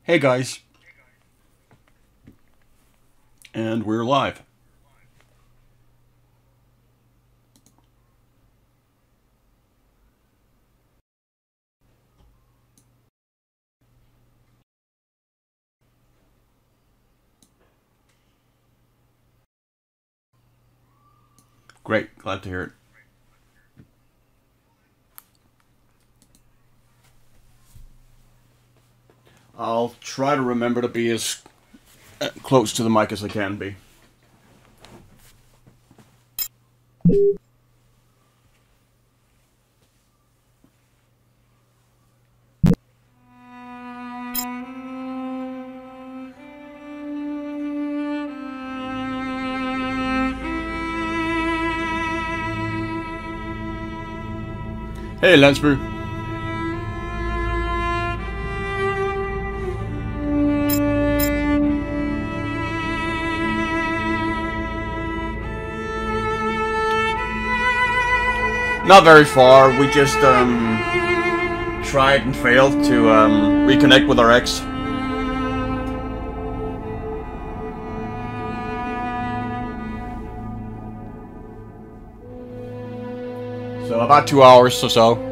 Hey guys, and we're live. Great, glad to hear it. I'll try to remember to be as close to the mic as I can be. Hey, Lansbury. Not very far. We just tried and failed to reconnect with our ex. So about 2 hours or so.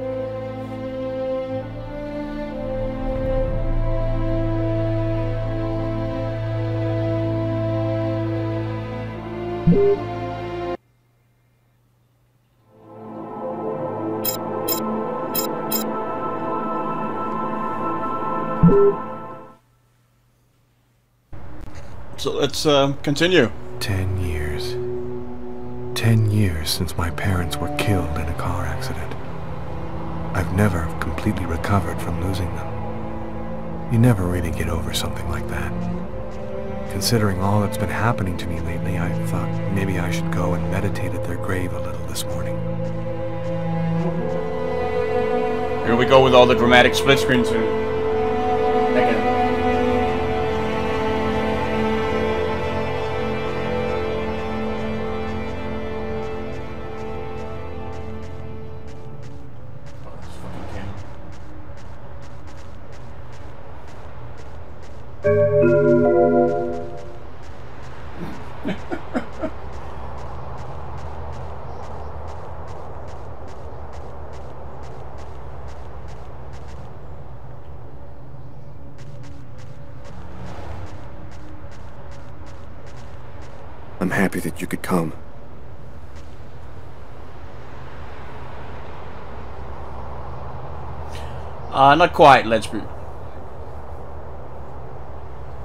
So let's continue. 10 years. 10 years since my parents were killed in a car accident. I've never completely recovered from losing them. You never really get over something like that. Considering all that's been happening to me lately, I thought maybe I should go and meditate at their grave a little this morning. Here we go with all the dramatic split screens here. Again. I'm happy that you could come. Not quite, let's be.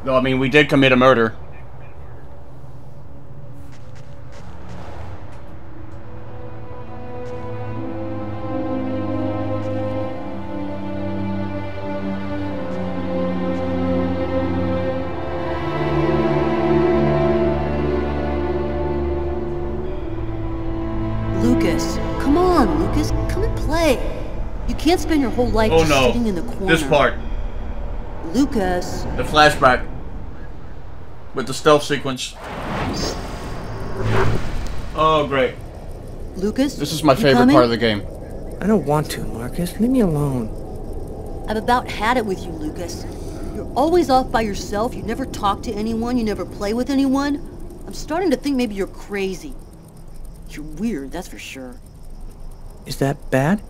No, I mean, we did commit a murder. Lucas, come on, Lucas, come and play. You can't spend your whole life just sitting in the corner. This part. Lucas. The flashback. With the stealth sequence. Oh, great. Lucas, this is my favorite part of the game. I don't want to, Marcus. Leave me alone. I've about had it with you, Lucas. You're always off by yourself. You never talk to anyone. You never play with anyone. I'm starting to think maybe you're crazy. You're weird, that's for sure. Is that bad?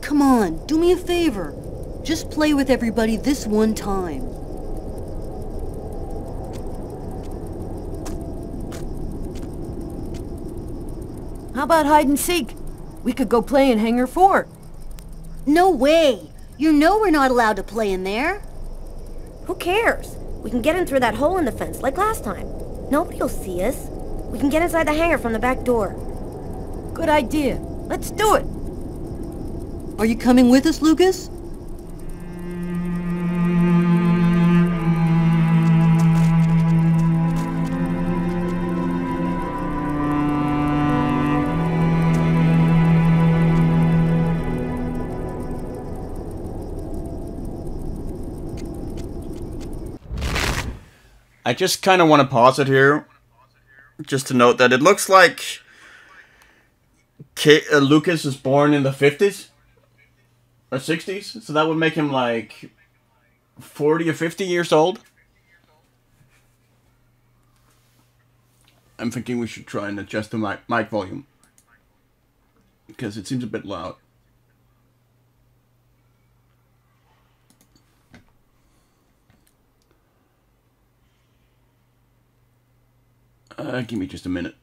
Come on, do me a favor. Just play with everybody this one time. How about hide and seek? We could go play in Hangar 4. No way! You know we're not allowed to play in there. Who cares? We can get in through that hole in the fence like last time. Nobody'll see us. We can get inside the hangar from the back door. Good idea. Let's do it. Are you coming with us, Lucas? I just kind of want to pause it here, just to note that it looks like Lucas was born in the 50s or 60s, so that would make him like 40 or 50 years old. I'm thinking we should try and adjust the mic volume because it seems a bit loud. Give me just a minute.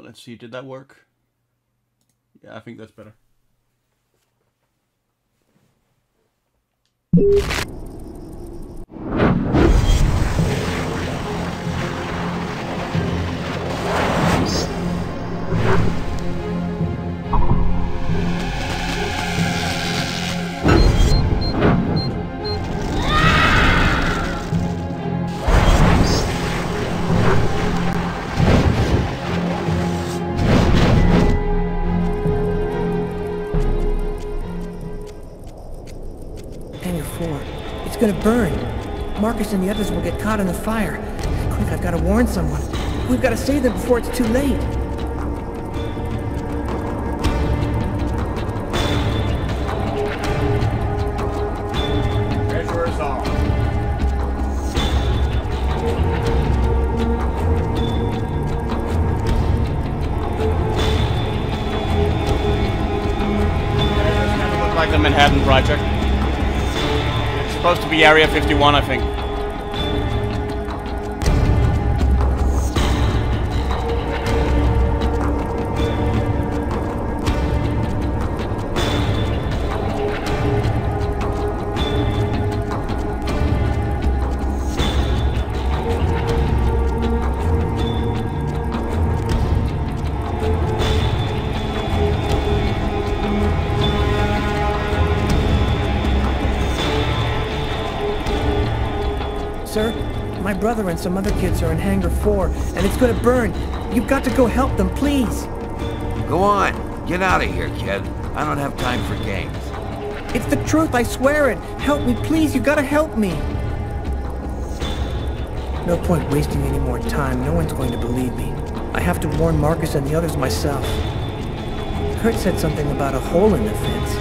Let's see, did that work? Yeah, I think that's better. It's gonna burn. Marcus and the others will get caught in the fire. Quick, I've gotta warn someone. We've gotta save them before it's too late. Treasurer's all. This kind of looks like the Manhattan Project. Supposed to be Area 51, I think. Sir, my brother and some other kids are in Hangar 4, and it's gonna burn. You've got to go help them, please. Go on. Get out of here, kid. I don't have time for games. It's the truth, I swear it. Help me, please. You gotta help me. No point wasting any more time. No one's going to believe me. I have to warn Marcus and the others myself. Kurt said something about a hole in the fence.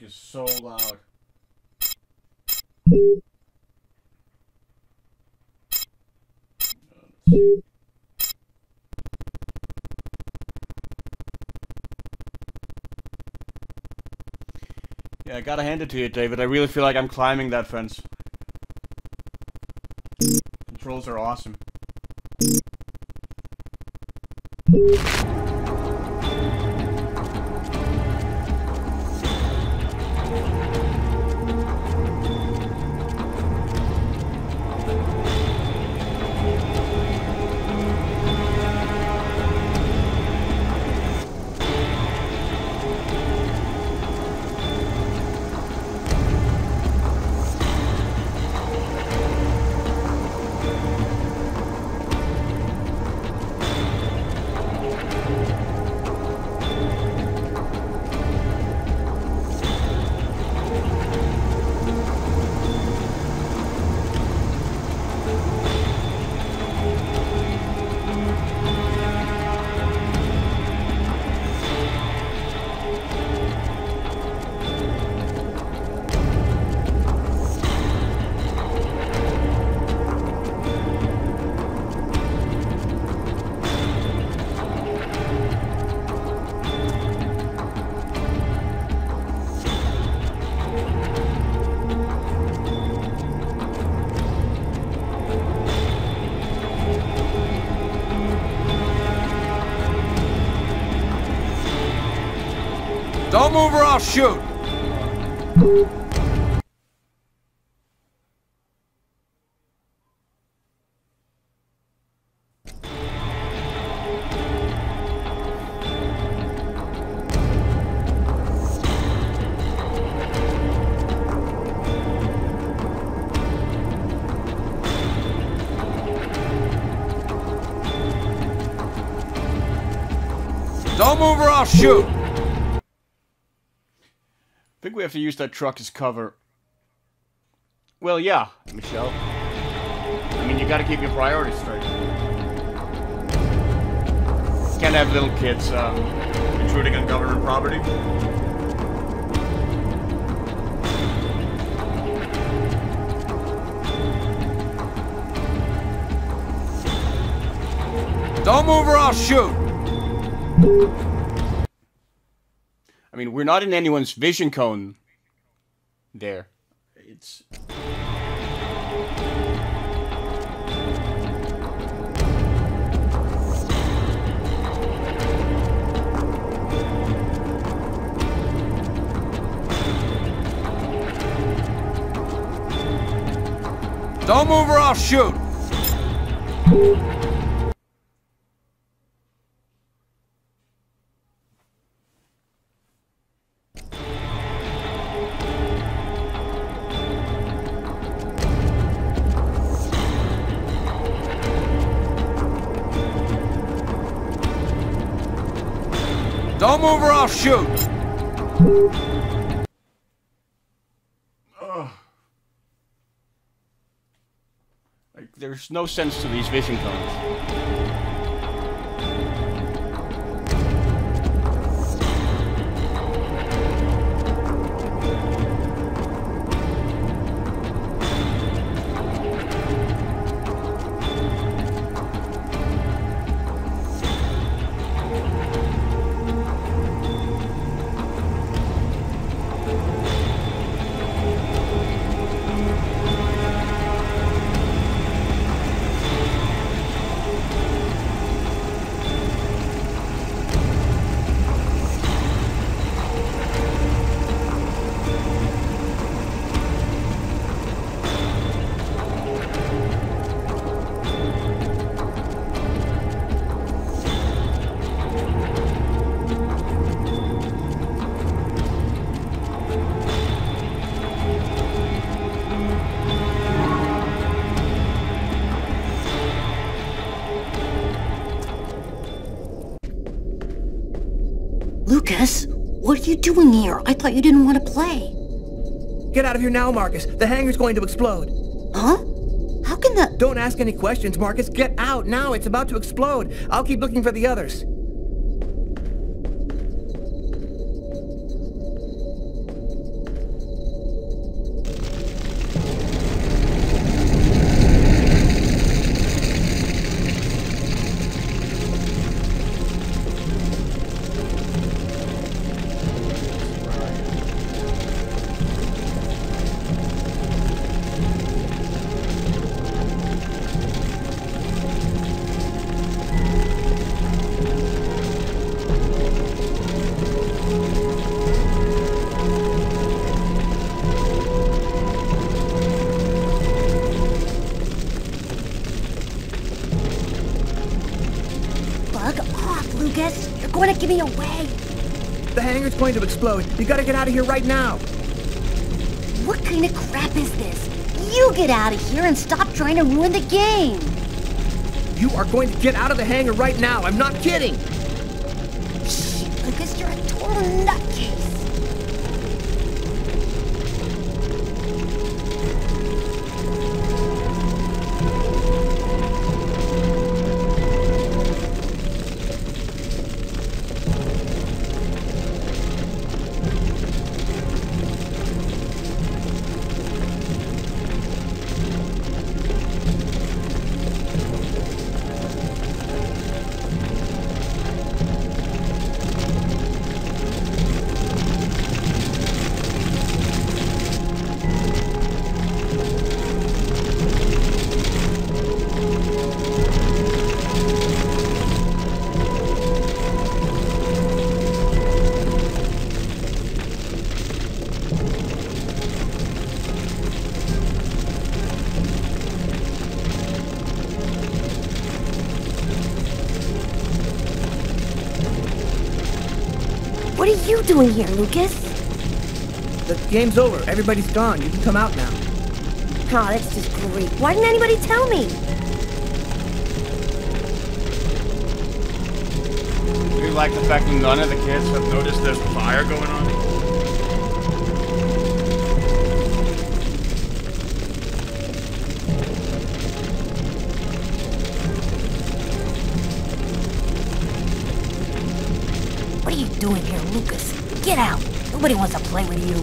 So loud. Yeah, I gotta hand it to you, David. I really feel like I'm climbing that fence. Controls are awesome. Don't move or I'll shoot! Don't move or I'll shoot! I think we have to use that truck as cover. Well, yeah, Michelle. I mean, you gotta keep your priorities straight. Can't have little kids, intruding on government property. Don't move or I'll shoot! I mean, we're not in anyone's vision cone there. It's... Don't move or I'll shoot! Don't move or I'll shoot! Like, there's no sense to these vision cones. Lucas, what are you doing here? I thought you didn't want to play. Get out of here now, Marcus. The hangar's going to explode. Huh? How can that... Don't ask any questions, Marcus. Get out now. It's about to explode. I'll keep looking for the others. Lucas, you're going to give me away. The hangar's going to explode. You gotta get out of here right now. What kind of crap is this? You get out of here and stop trying to ruin the game. You are going to get out of the hangar right now. I'm not kidding. Shh, Lucas, you're a total nutcase. you doing here, Lucas? The game's over. Everybody's gone. You can come out now. Oh, that's just great. Why didn't anybody tell me? Do you like the fact that none of the kids have noticed there's fire going on? What are you doing here, Lucas? Get out. Nobody wants to play with you.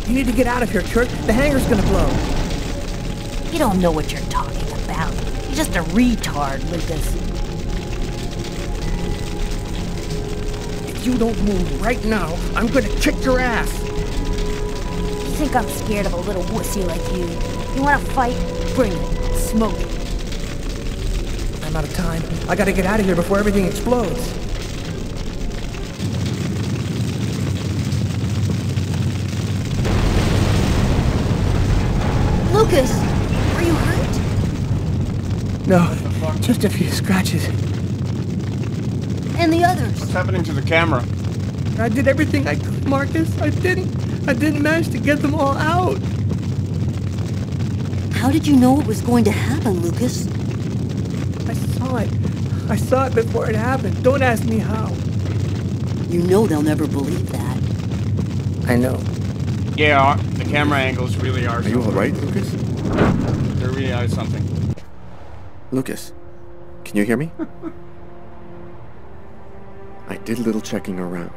You need to get out of here, Kurt. The hangar's gonna blow. You don't know what you're talking about. You're just a retard, Lucas. If you don't move right now, I'm gonna kick your ass. You think I'm scared of a little wussy like you? You wanna fight? Bring it. Smoke it. I'm out of time. I gotta get out of here before everything explodes. Lucas, are you hurt? No, just a few scratches. And the others? What's happening to the camera? I did everything I could, Marcus. I didn't manage to get them all out. How did you know it was going to happen, Lucas? I saw it. I saw it before it happened. Don't ask me how. You know they'll never believe that. I know. Yeah, the camera angles really are. Are you all right, Lucas? There really is something. Lucas, can you hear me? I did a little checking around,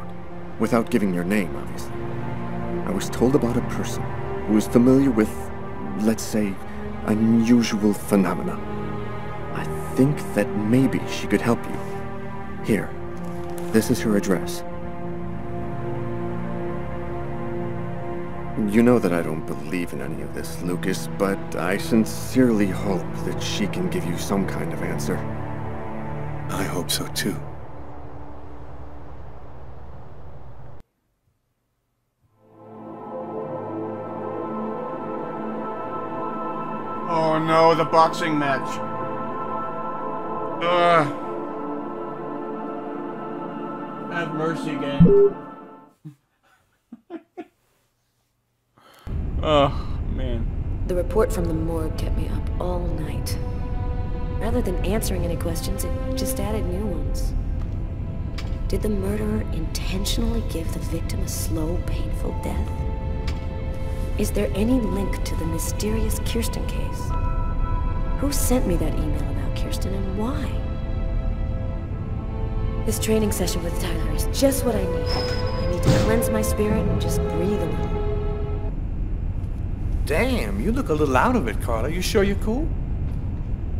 without giving your name, obviously. I was told about a person who is familiar with, let's say, unusual phenomena. I think that maybe she could help you. Here, this is her address. You know that I don't believe in any of this, Lucas, but I sincerely hope that she can give you some kind of answer. I hope so too. Oh no, the boxing match. Ugh. Have mercy, gang. Oh, man. The report from the morgue kept me up all night. Rather than answering any questions, it just added new ones. Did the murderer intentionally give the victim a slow, painful death? Is there any link to the mysterious Kirsten case? Who sent me that email about Kirsten and why? This training session with Tyler is just what I need. I need to cleanse my spirit and just breathe a little. Damn, you look a little out of it, Carla. You sure you're cool?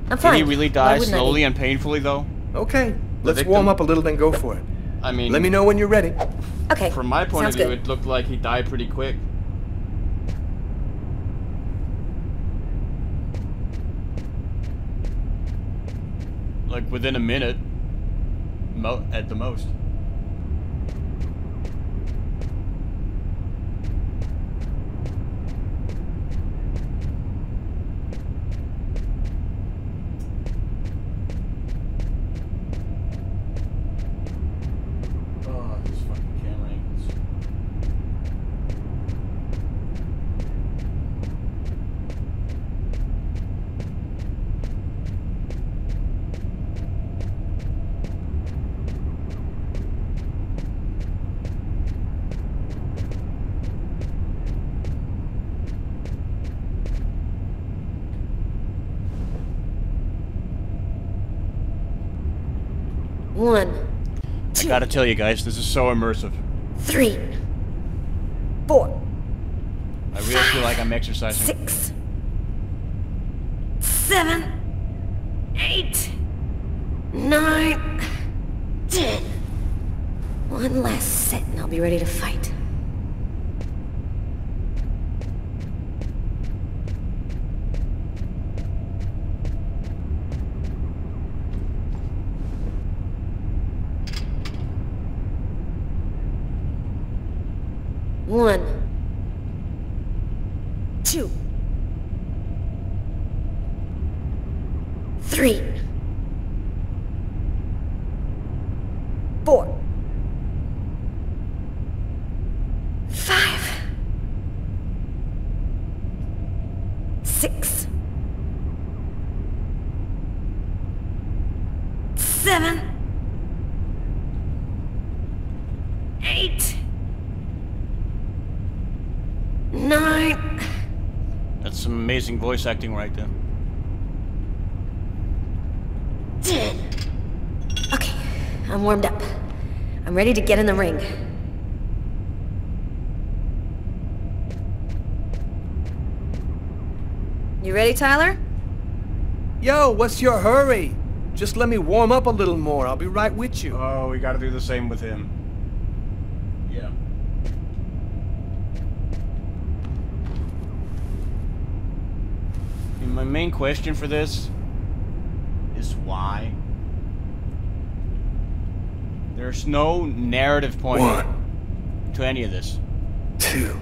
I'm fine. Did he really Why die wouldn't I slowly be? and painfully, though? Okay, let's victim- warm up a little, then go for it. I mean, Let me know when you're ready. Okay. from my point sounds of view, good. it looked like he died pretty quick. Like within a minute, at the most. Oh, these fucking camera angles. One, I gotta tell you guys, this is so immersive. 3, 4, I really feel like I'm exercising. 6, 7, 8, 9, 10. One last set and I'll be ready to fight. One, 2, 3, 4, 7, 8, 9. That's some amazing voice acting right there. 10. Okay, I'm warmed up. I'm ready to get in the ring. You ready, Tyler? Yo, what's your hurry? Just let me warm up a little more. I'll be right with you. Oh, we gotta do the same with him. Yeah. And my main question for this is why? There's no narrative point to any of this. 2,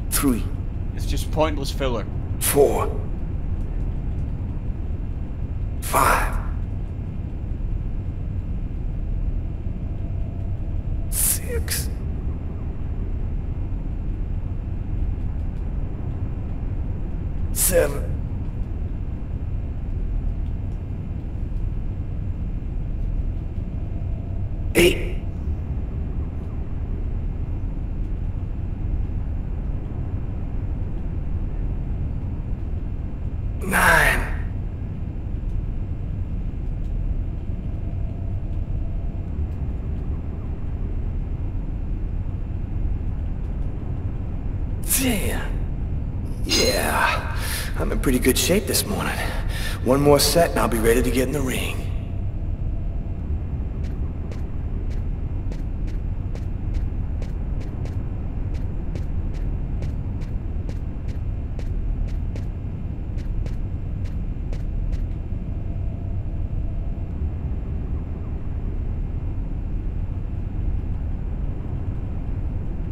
3, It's just pointless filler. 4, 5, 6, 7, 8. 9. 10. Yeah, I'm in pretty good shape this morning. One more set and I'll be ready to get in the ring.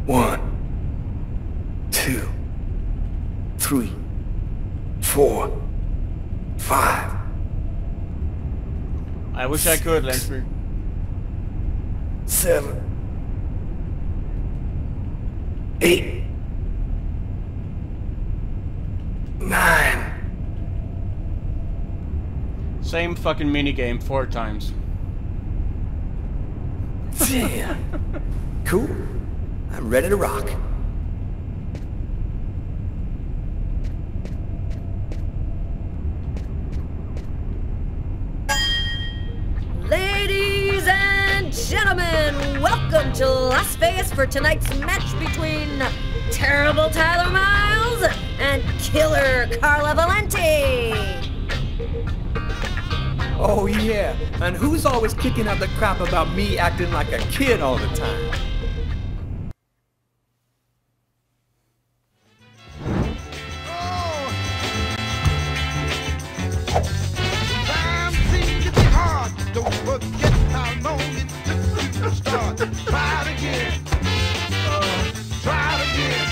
One, 2, 3, 4, 5. I wish I could, Lansbury. 7, 8, 9. Same fucking minigame 4 times. 10. Cool. I'm ready to rock. Ladies and gentlemen, welcome to Las Vegas for tonight's match between Terrible Tyler Miles and Killer Carla Valenti. Oh yeah, and who's always kicking up the crap about me acting like a kid all the time? Time seems to be hard. Don't forget how long it took you to start. Try it again. Try it again.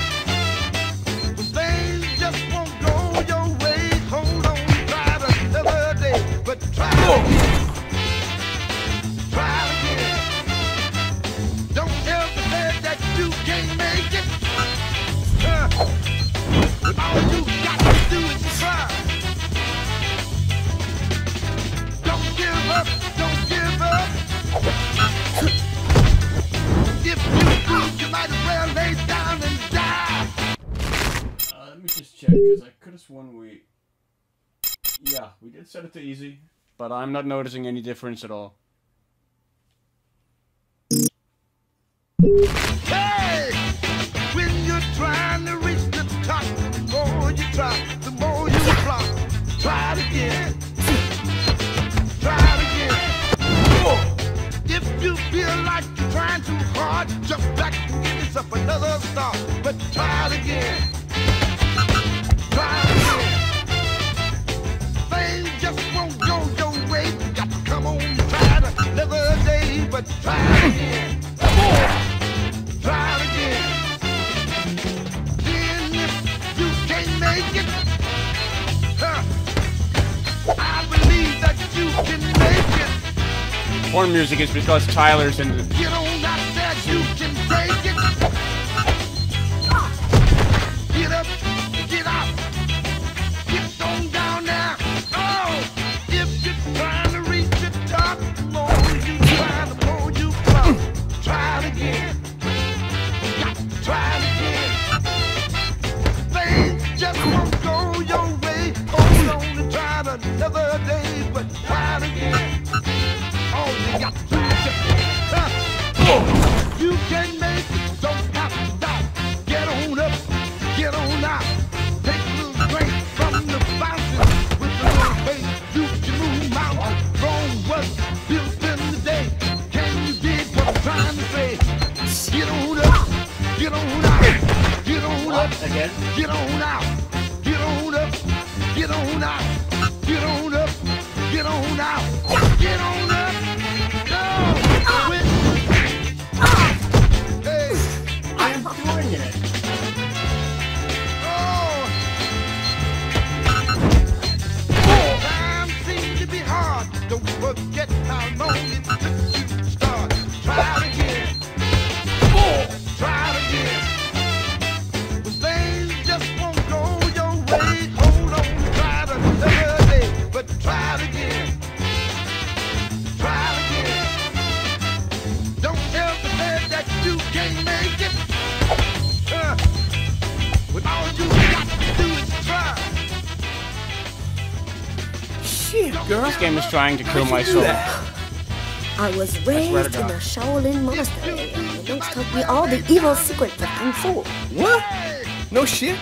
When things just won't go your way, hold on, try it another day. But try it again. Try it again. Don't ever say that you can't make it. All you got to do is try. Don't give up, don't give up. If you lose, you might as well lay down and die. Let me just check, because I could have sworn we... Yeah, we did set it to easy, but I'm not noticing any difference at all. Hey! When you're trying to reach the top, the more you try, the more you flop. Try it again. Try it again. If you feel like you're trying too hard, jump back and give yourself another start. But try it again. Try it again. Things just won't go your way. You got to come on and try it another day. But try it again. Try it again. Then if you can't make it, I believe that you can make it. Horn music is because Tyler's in the... Get on out there, you can take it. Get up, get out, get on down now. Oh, if you're trying to reach You can make it, don't have to stop. Get on up, get on out. Take a little drink from the fountain. With a little bass, you can move mountains. Rome was built in the day. Can you dig what I'm trying to say? Get on up, get on out. Get on up, again. Get on out. Get on up, get on out. Get on up, get on out. Get on up. No, quit. Hey. I'm doing it. Time seems to be hard. Don't forget how long it took you to start. Try it again. Try it again. When things just won't go your way, hold on, try it another day. But try it again. Try it again. Don't ever say that you can't make it. When all you got to do is try. Shit, girl. This game is trying to kill my soul. I was swear to raised in God. a Shaolin monastery, and the monks taught me all the evil secrets of Kung Fu. What? No shit?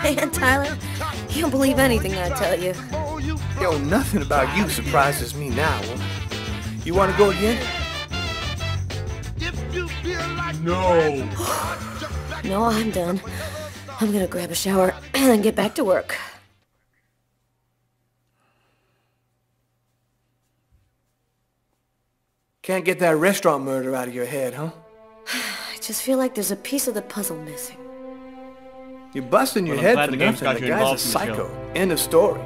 And Tyler, you don't believe anything I tell you. Yo, nothing about you surprises me now. You want to go again? No. No, I'm done. I'm gonna grab a shower and get back to work. Can't get that restaurant murder out of your head, huh? I just feel like there's a piece of the puzzle missing. You're busting your Well, I'm head glad for the game's nothing. got The you guy's a involved in the psycho. show. End of story.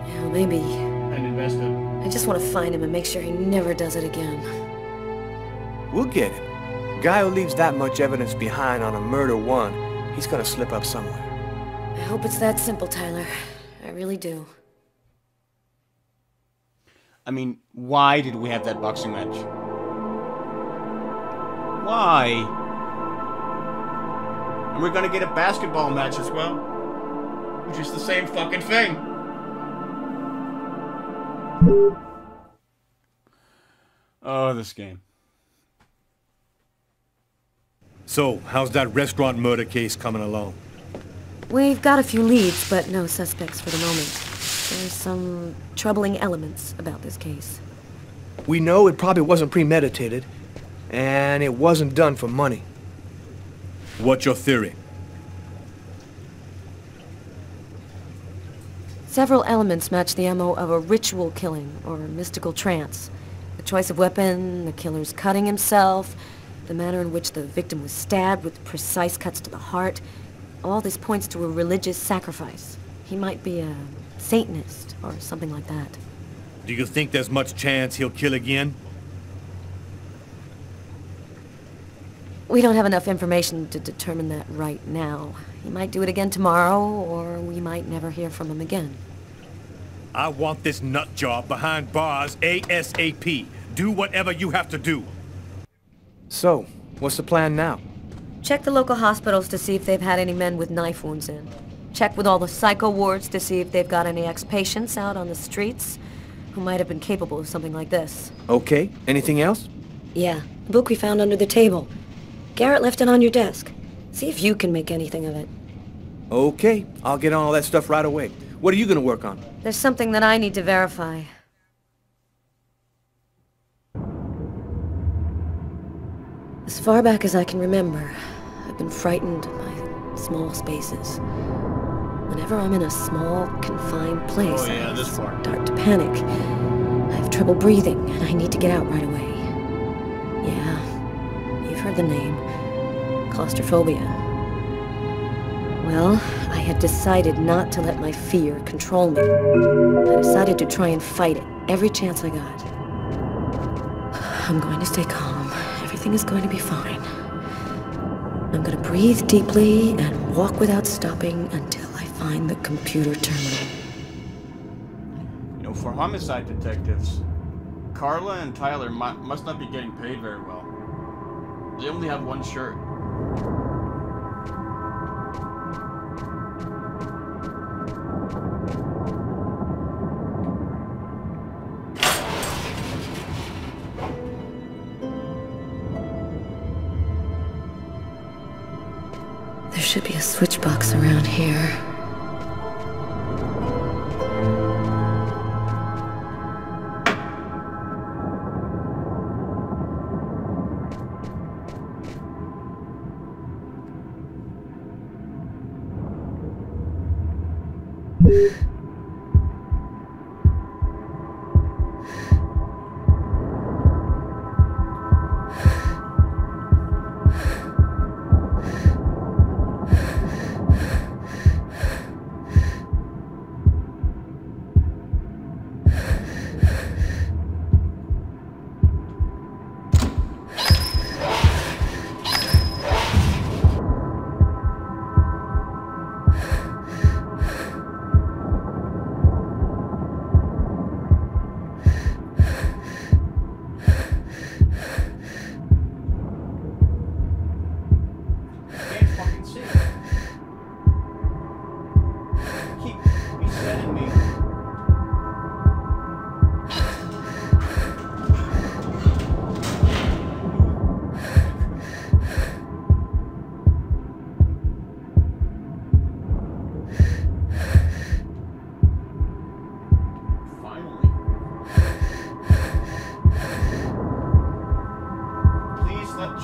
Yeah, maybe. And invested. I just want to find him and make sure he never does it again. We'll get him. Guy who leaves that much evidence behind on a murder one, he's gonna slip up somewhere. I hope it's that simple, Tyler. I really do. I mean, why did we have that boxing match? Why? And we're gonna get a basketball match as well, which is the same fucking thing. Oh, this game. So, how's that restaurant murder case coming along? We've got a few leads, but no suspects for the moment. There's some troubling elements about this case. We know it probably wasn't premeditated, and it wasn't done for money. What's your theory? Several elements match the MO of a ritual killing or a mystical trance. The choice of weapon, the killer's cutting himself, the manner in which the victim was stabbed with precise cuts to the heart. All this points to a religious sacrifice. He might be a Satanist or something like that. Do you think there's much chance he'll kill again? We don't have enough information to determine that right now. He might do it again tomorrow, or we might never hear from him again. I want this nut job behind bars ASAP. Do whatever you have to do. So, what's the plan now? Check the local hospitals to see if they've had any men with knife wounds in. Check with all the psycho wards to see if they've got any ex-patients out on the streets who might have been capable of something like this. Okay, anything else? Yeah, the book we found under the table. Garrett left it on your desk. See if you can make anything of it. Okay, I'll get on all that stuff right away. What are you gonna work on? There's something that I need to verify. As far back as I can remember, I've been frightened by small spaces. Whenever I'm in a small, confined place, Oh, yeah, this I part. start to panic. I have trouble breathing, and I need to get out right away. Yeah, you've heard the name. Claustrophobia. Well, I had decided not to let my fear control me. I decided to try and fight it every chance I got. I'm going to stay calm. Everything is going to be fine. I'm going to breathe deeply and walk without stopping until I find the computer terminal. You know, for homicide detectives, Carla and Tyler must not be getting paid very well. They only have one shirt. should be a switch box around here.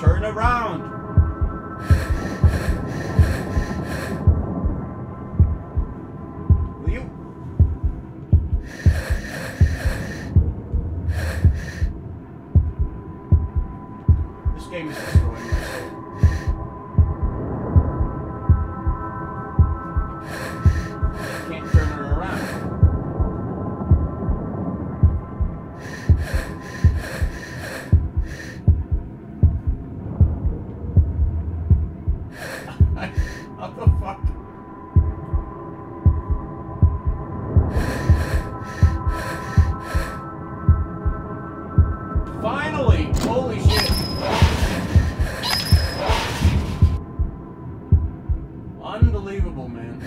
Turn around! Will you? This game is destroying my soul. I can't turn it around. What the fuck? Finally! Holy shit! Unbelievable, man.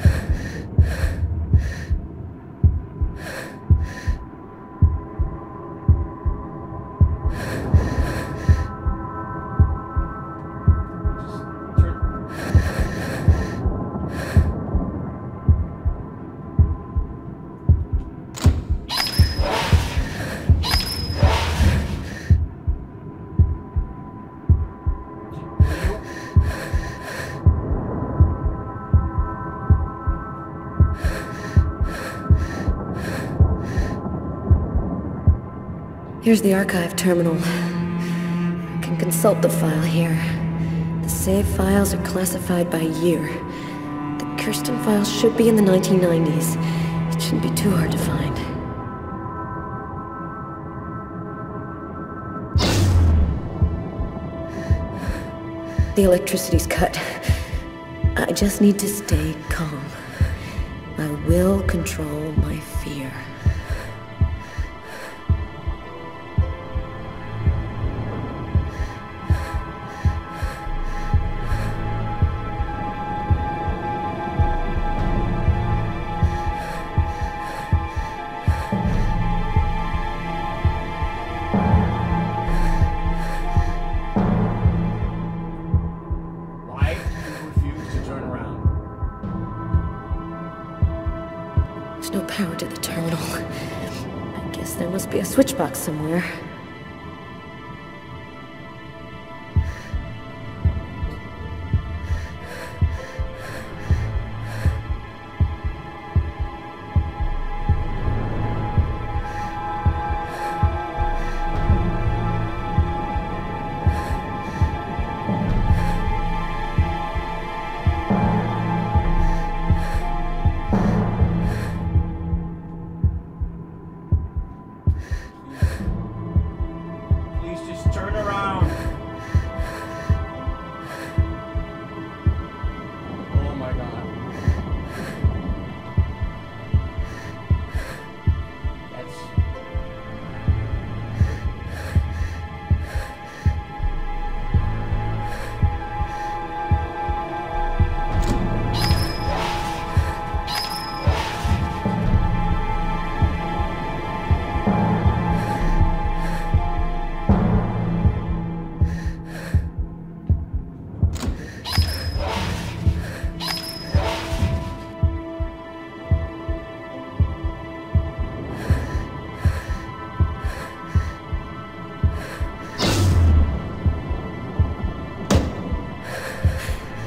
Here's the archive terminal. I can consult the file here. The save files are classified by year. The Kirsten files should be in the 1990s. It shouldn't be too hard to find. The electricity's cut. I just need to stay calm. I will control my fear. There's no power to the terminal. I guess there must be a switch box somewhere.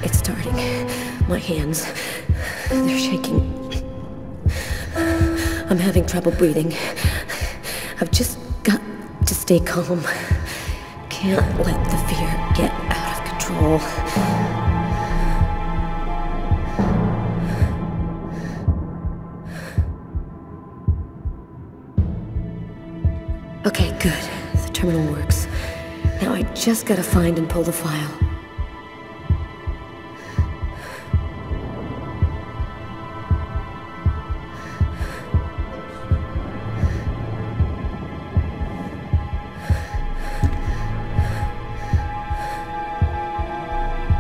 It's starting. My hands, they're shaking. I'm having trouble breathing. I've just got to stay calm. Can't let the fear get out of control. Okay, good. The terminal works. Now I just gotta find and pull the file.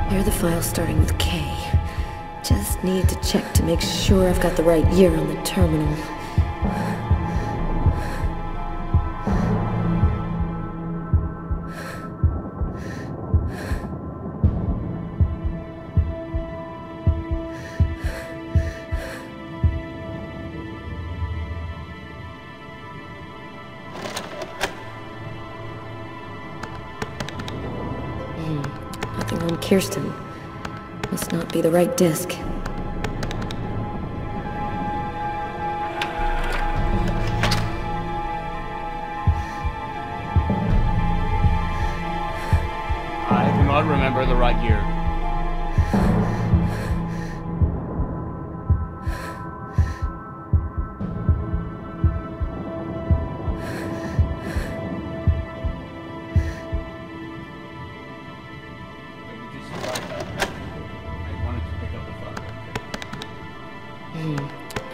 Here are the files starting with K. Just need to check to make sure I've got the right year on the terminal. Nothing on Kirsten. Must not be the right disc. I do not remember the right year.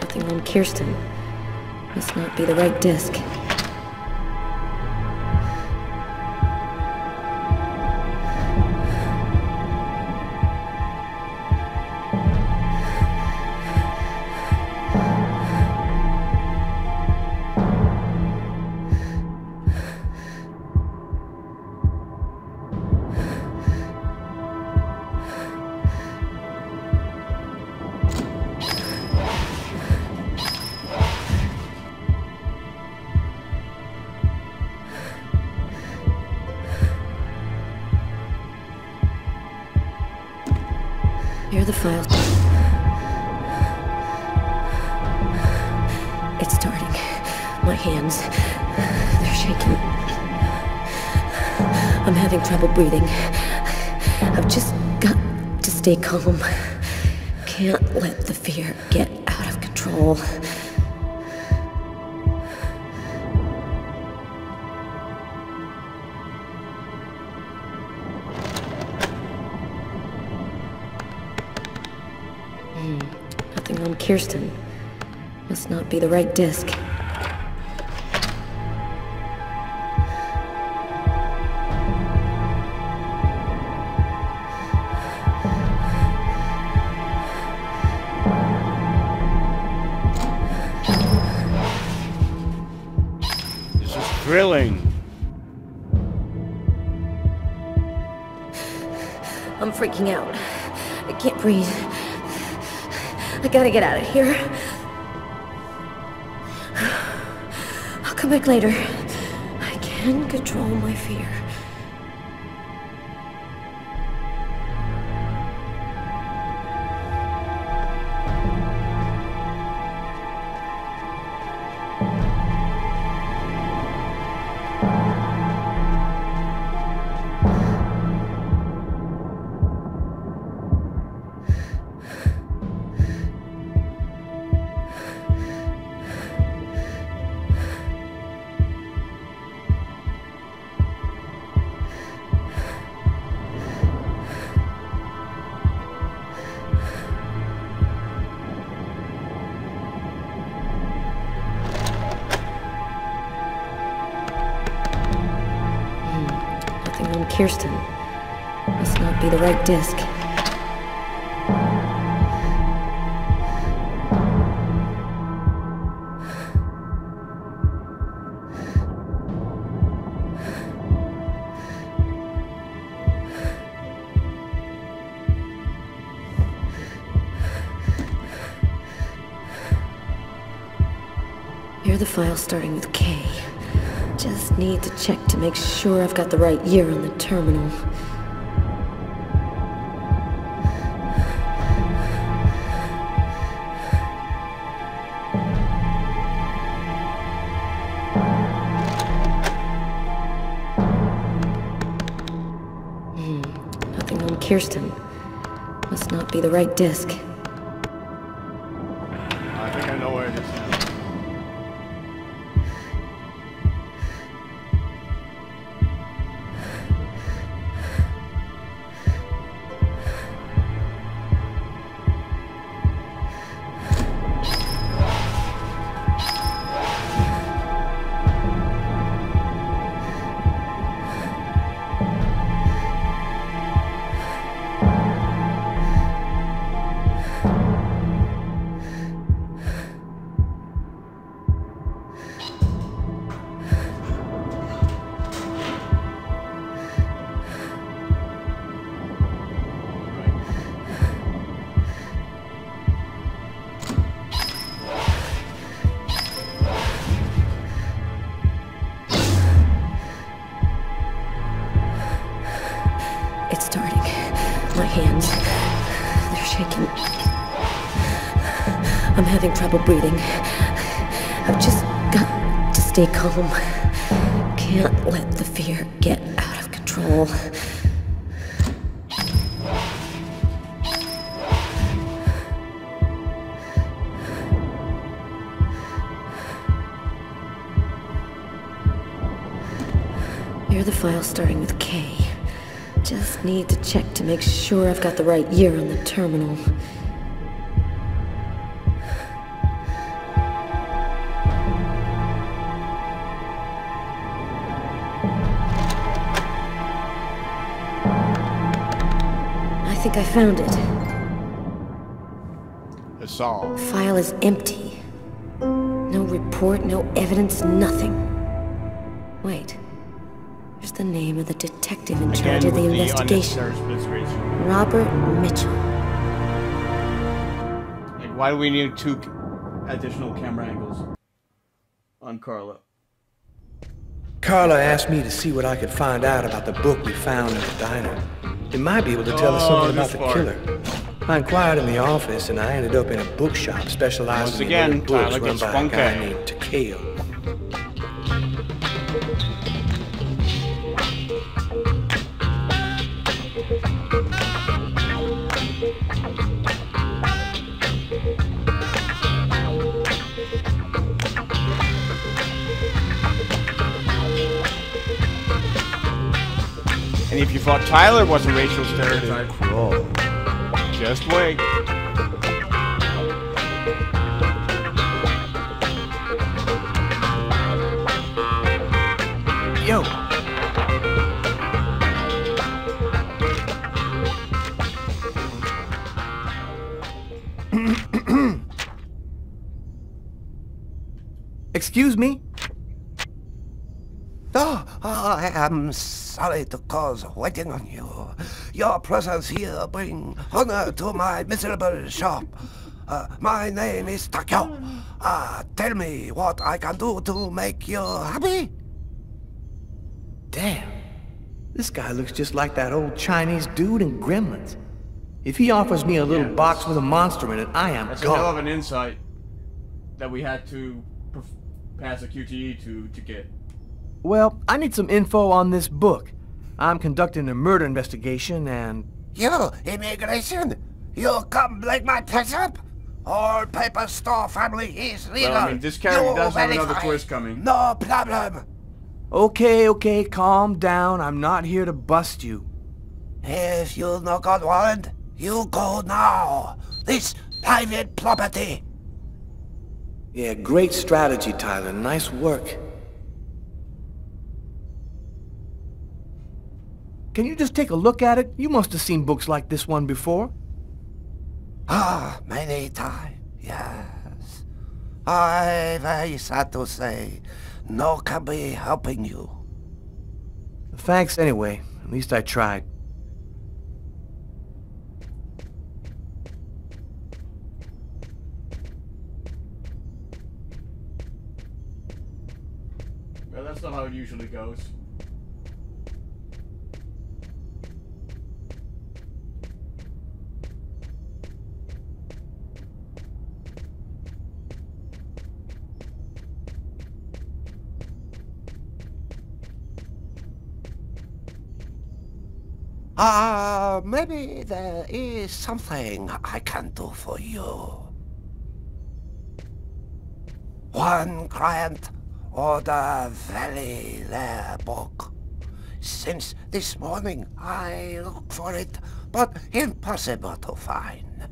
Nothing on Kirsten. Must not be the right disc. Here are the files. It's starting. My hands, they're shaking. I'm having trouble breathing. I've just got to stay calm. Can't let the fear get out of control. Nothing on Kirsten. Must not be the right disc. This is thrilling. I'm freaking out. I can't breathe. I gotta get out of here. I'll come back later. I can control my fear. Nothing on Kirsten. Must not be the right disc. Here are the files starting with K. Just need to check to make sure I've got the right year on the terminal. from Kirsten. Must not be the right disc. I think I know where it is now. It's starting. My hands, they're shaking. I'm having trouble breathing. I've just got to stay calm. Can't let the fear get out of control. Here are the files starting with K. Just need to check to make sure I've got the right year on the terminal. I think I found it. The song. File is empty. No report, no evidence, nothing. Wait. There's the name of the detective in charge of the investigation. Robert Mitchell. Like, why do we need 2 additional camera angles on Carla? Carla asked me to see what I could find out about the book we found in the diner. It might be able to tell us something about the killer. I inquired in the office, and I ended up in a bookshop specializing in old books run by a guy named Takeo. And if you thought Tyler was a racial stereotype, just wait. Yo! Excuse me? Oh, I am sorry to cause waiting on you. Your presence here brings honor to my miserable shop. My name is Takeo. Tell me what I can do to make you happy? Damn. This guy looks just like that old Chinese dude in Gremlins. If he offers me a little box with a monster in it, I am That's gone. a hell of an insight that we had to pass a QTE to get. Well, I need some info on this book. I'm conducting a murder investigation and... You, immigration? You come break my place up? All paper store family is legal. Well, I mean, this character You does have another verify. twist coming. No problem. Okay, calm down. I'm not here to bust you. If you no got warrant, you go now. This private property. Yeah, great strategy, Tyler. Nice work. Can you just take a look at it? You must have seen books like this one before. Many times, yes. I very sad to say, no can be helping you. Thanks anyway. At least I tried. Well, that's not how it usually goes. Maybe there is something I can do for you. One client ordered a very rare book. Since this morning I look for it, but impossible to find.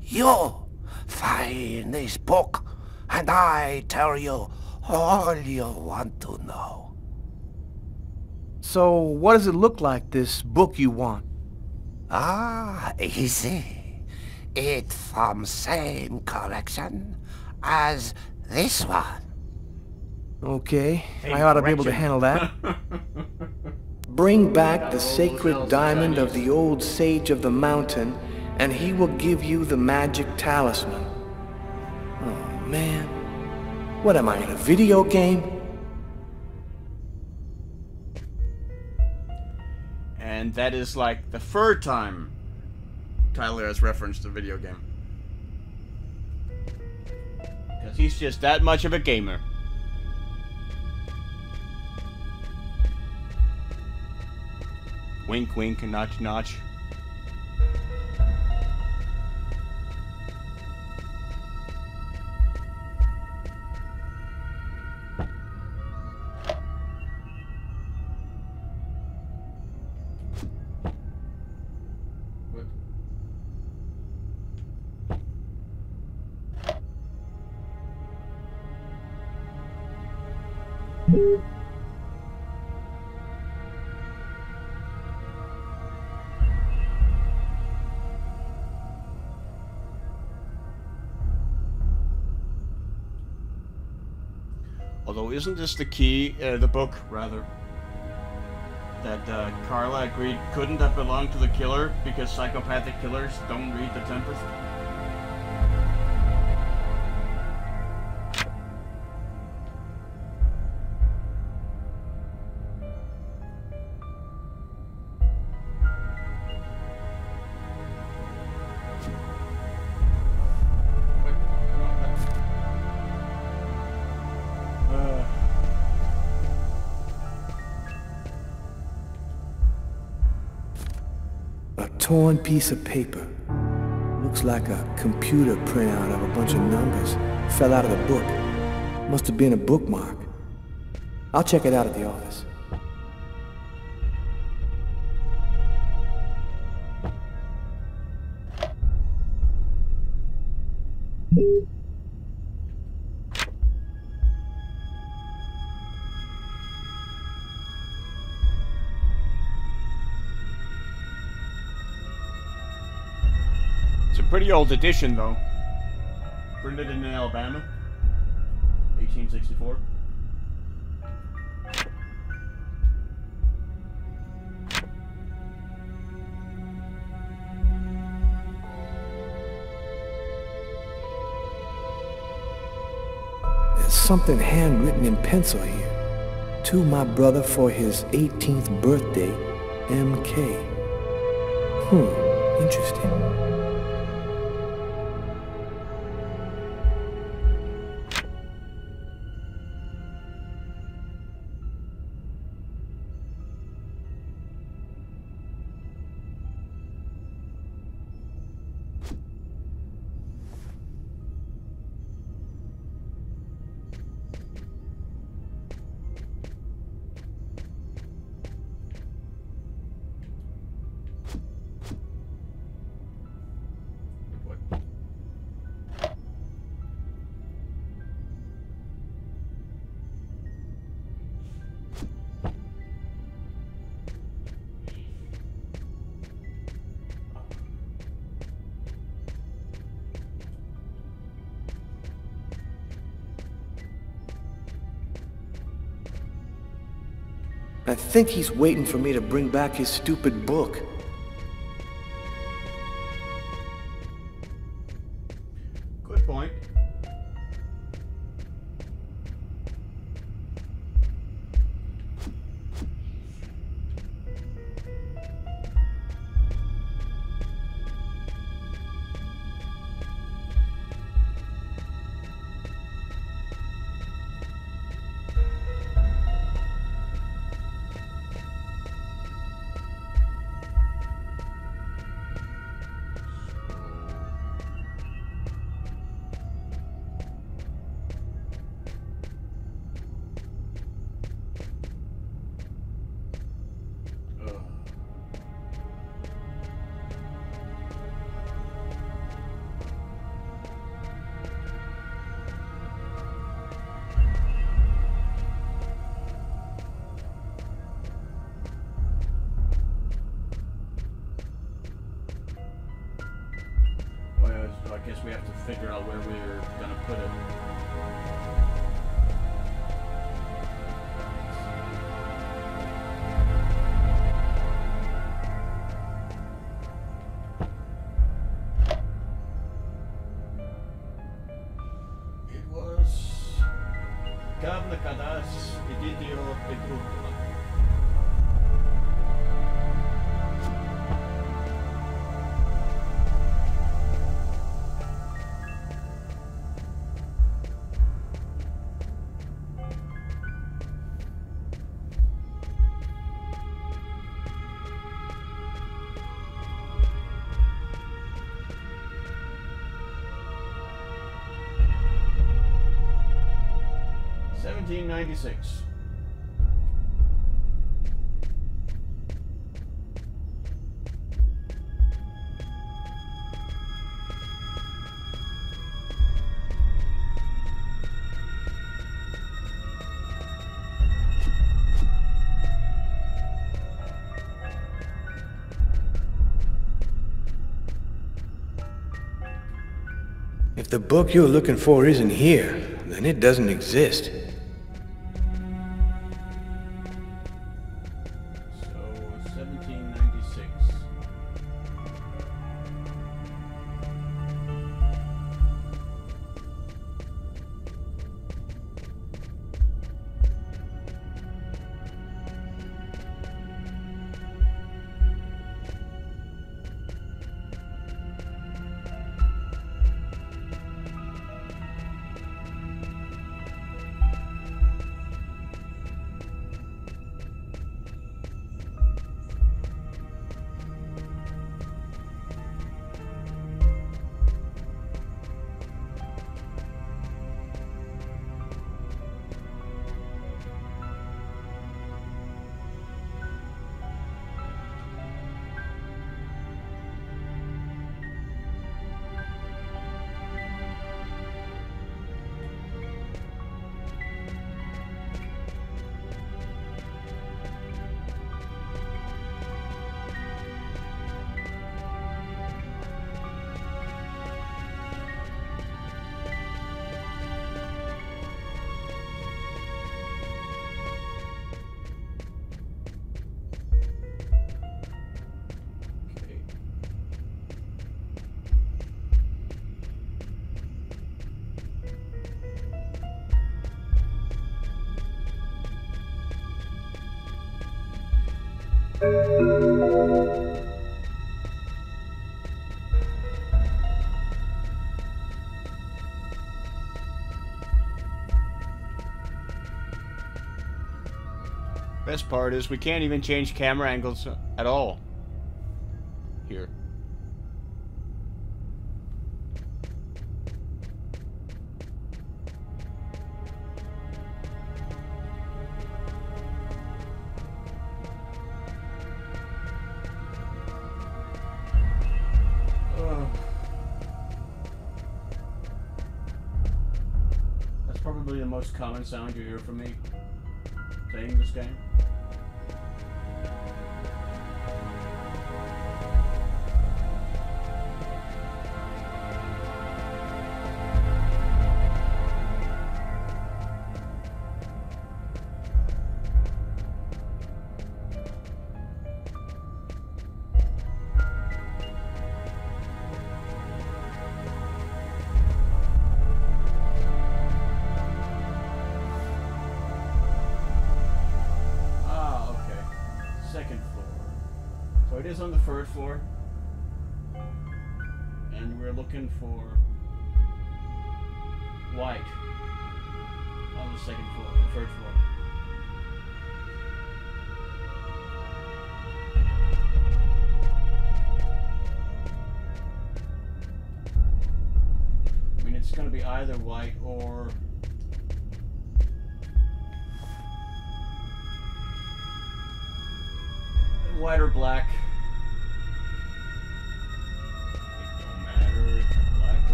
You find this book, and I tell you all you want to know. So, what does it look like, this book you want? Easy. It from same collection as this one. Okay, I ought to be able to handle that. Bring back the sacred diamond of the old sage of the mountain, and he will give you the magic talisman. Oh, man. What am I, in a video game? And that is like the third time Tyler has referenced the video game. Because he's just that much of a gamer. Wink, wink, and notch, notch. Although, isn't this the key, the book, rather, that Carla agreed couldn't have belonged to the killer because psychopathic killers don't read the Tempest? A torn piece of paper. Looks like a computer printout of a bunch of numbers. Fell out of the book. Must have been a bookmark. I'll check it out at the office. It's a pretty old edition, though. Printed in Alabama, 1864. There's something handwritten in pencil here. To my brother for his 18th birthday, M.K. Interesting. I think he's waiting for me to bring back his stupid book. Good point. guess we have to figure out where we're gonna put it. It was Gavna Kadas Ididio Pedrutla. $17.96. If the book you're looking for isn't here, then it doesn't exist. So 1796. Best part is we can't even change camera angles at all here. That's probably the most common sound you hear from me playing this game. It is on the third floor, and we're looking for white on the second floor, the third floor. I mean, it's going to be either white or white or black.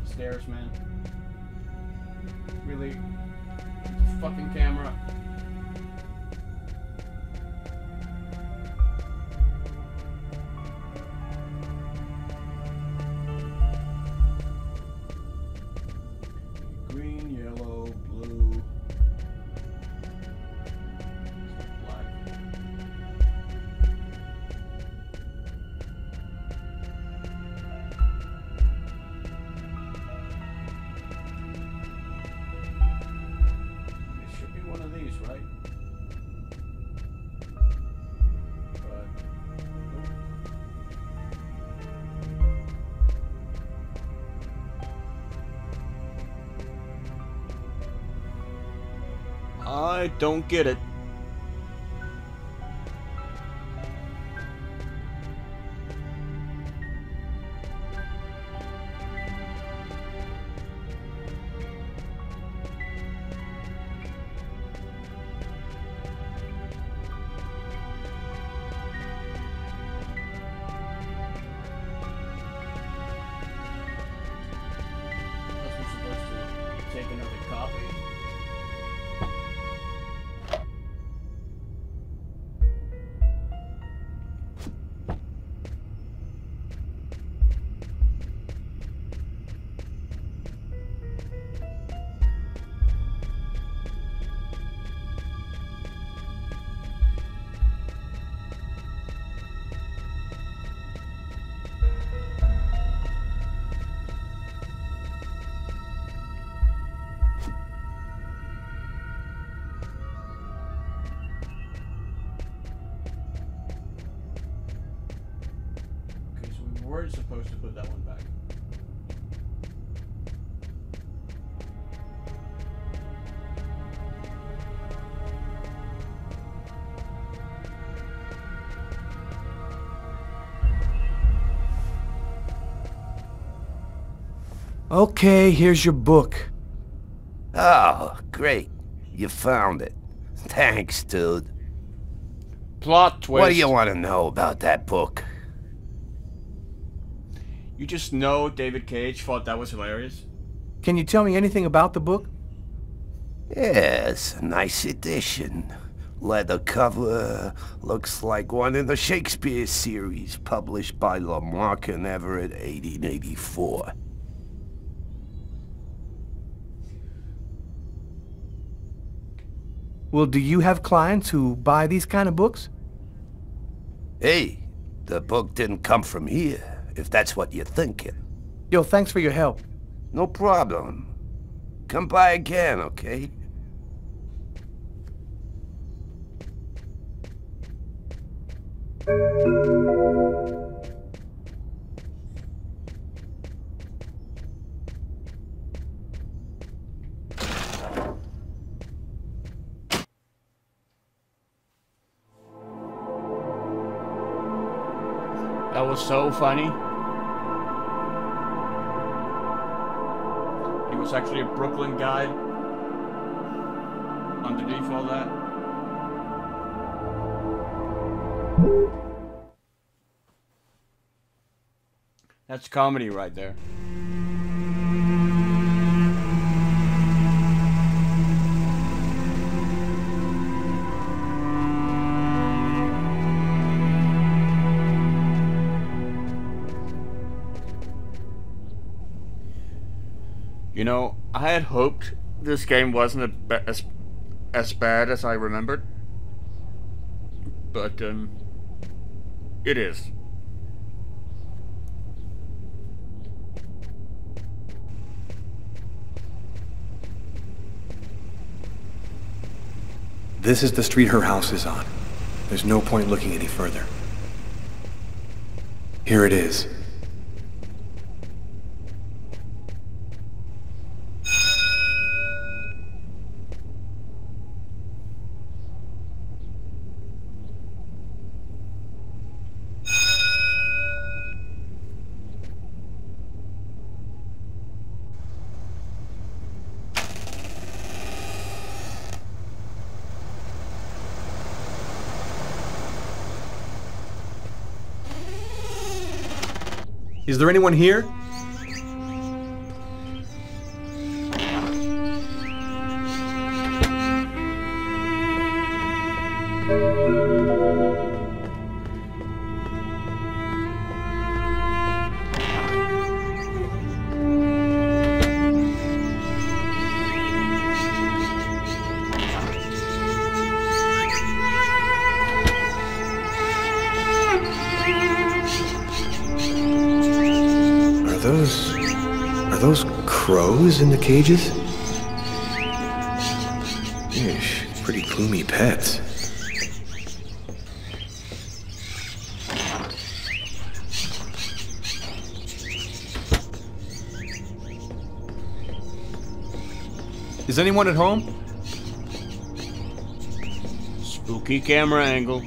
Stairs, man. Really? Fucking camera. Green, yellow, blue. Black. It should be one of these, right? But I don't get it. Unless we're supposed to take another copy. Okay, so we weren't supposed to put that one back. Okay, here's your book. Oh, great. You found it. Thanks, dude. Plot twist. What do you want to know about that book? You just know David Cage thought that was hilarious? Can you tell me anything about the book? Yes, a nice edition. Leather cover. Looks like one in the Shakespeare series, published by Lamarck and Everett, 1884. Well, do you have clients who buy these kind of books? Hey, the book didn't come from here, if that's what you're thinking. Yo, thanks for your help. No problem. Come by again, okay? That was so funny. He was actually a Brooklyn guy underneath all that. That's comedy right there. You know, I had hoped this game wasn't as bad as I remembered, but it is. This is the street her house is on. There's no point looking any further. Here it is. Is there anyone here? crows in the cages? Ish, pretty gloomy pets. Is anyone at home? Spooky camera angle.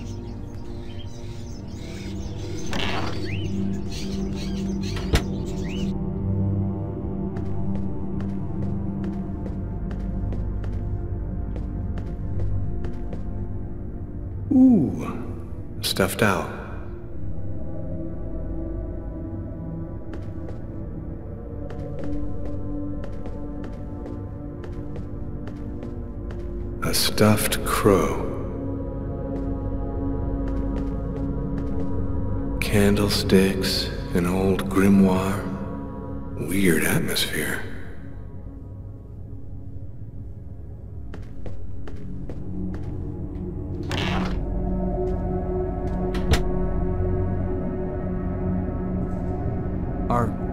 Ooh, stuffed owl. A stuffed crow. Candlesticks, an old grimoire. Weird atmosphere.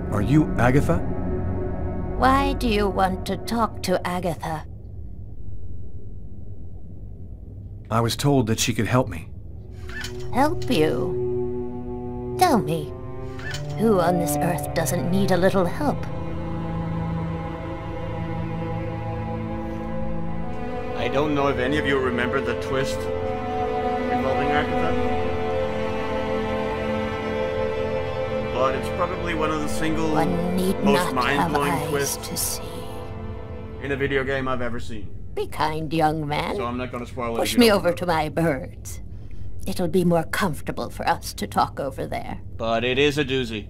Are you Agatha? Why do you want to talk to Agatha? I was told that she could help me. Help you? Tell me, who on this earth doesn't need a little help? I don't know if any of you remember the twist involving Agatha. But it's probably one of the single most mind-blowing twists to see in a video game I've ever seen. Be kind, young man. So I'm not going to spoil it. Push me over to my birds. It'll be more comfortable for us to talk over there. But it is a doozy.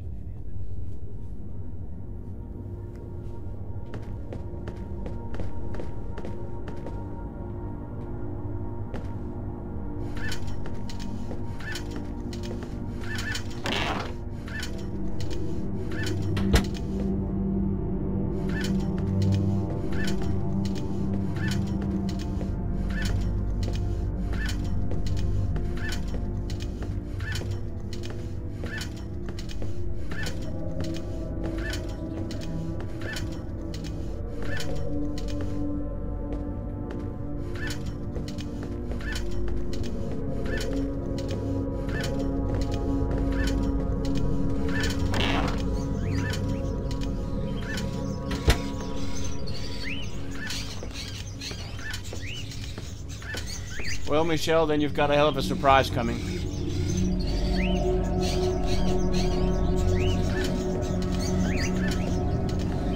Well, Michelle, then you've got a hell of a surprise coming.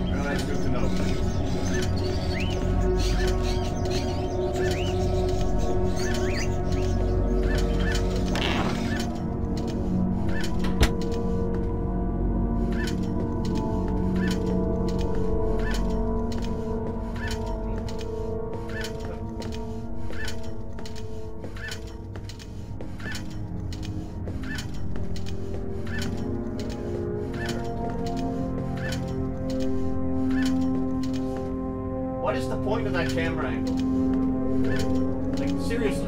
Well, that's good to know. What is the point of that camera angle? Like, seriously.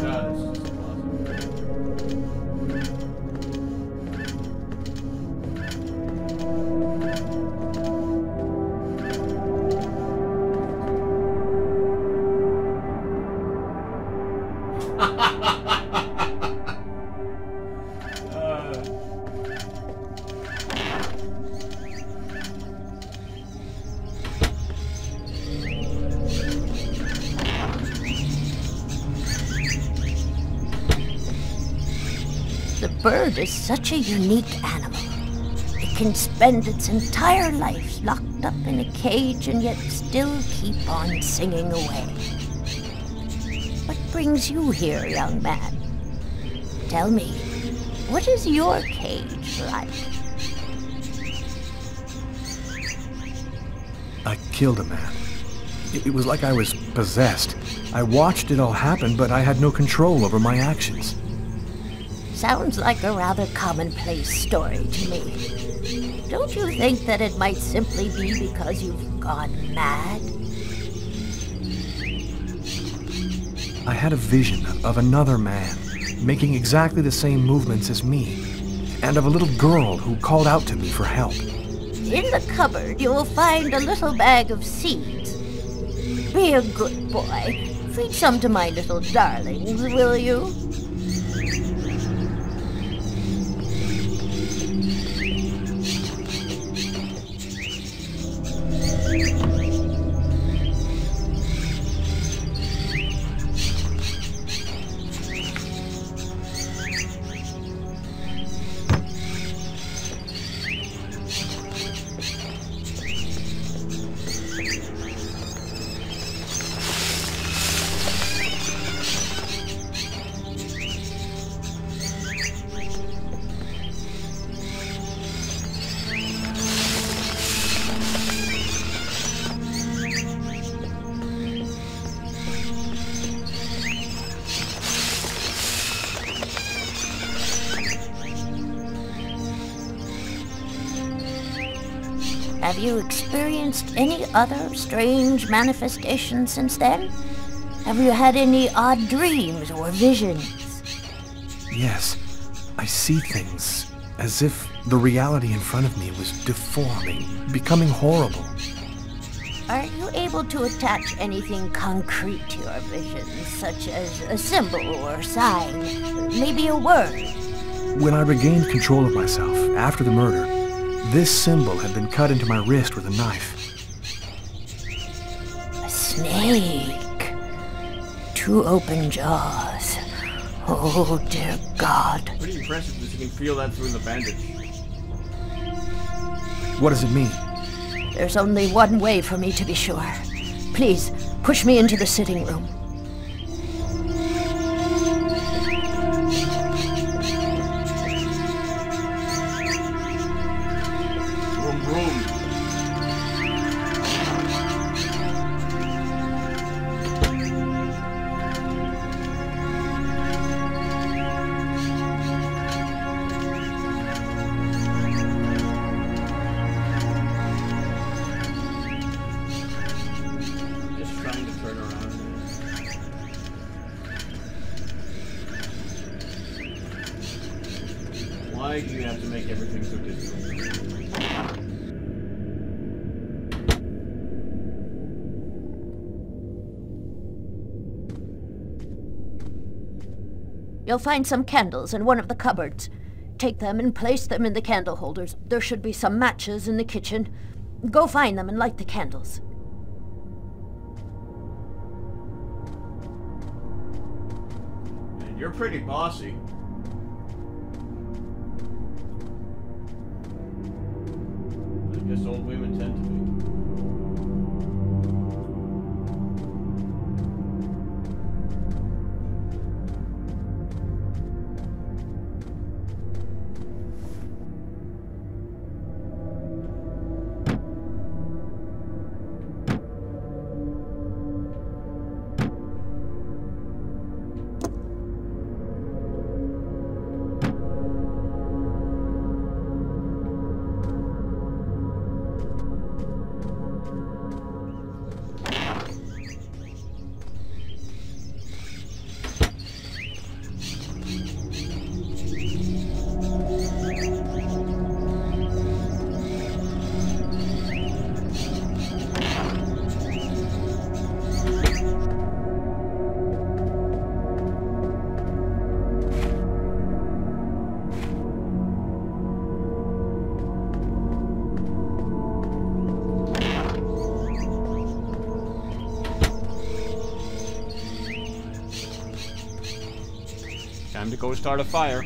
God, it's just The bird is such a unique animal. It can spend its entire life locked up in a cage and yet still keep on singing away. What brings you here, young man? Tell me, what is your cage like? I killed a man. It was like I was possessed. I watched it all happen, but I had no control over my actions. Sounds like a rather commonplace story to me. Don't you think that it might simply be because you've gone mad? I had a vision of another man, making exactly the same movements as me, and of a little girl who called out to me for help. In the cupboard, you will find a little bag of seeds. Be a good boy. Feed some to my little darlings, will you? Have you experienced any other strange manifestations since then? Have you had any odd dreams or visions? Yes, I see things as if the reality in front of me was deforming, becoming horrible. Are you able to attach anything concrete to your visions, such as a symbol or sign, maybe a word? When I regained control of myself after the murder, this symbol had been cut into my wrist with a knife. A snake. 2 open jaws. Oh, dear God. Pretty impressive that you can feel that through the bandage. What does it mean? There's only one way for me to be sure. Please, push me into the sitting room. Why do you have to make everything so difficult? You'll find some candles in one of the cupboards. Take them and place them in the candle holders. There should be some matches in the kitchen. Go find them and light the candles. Man, you're pretty bossy. I guess old women tend to be. Time to go start a fire.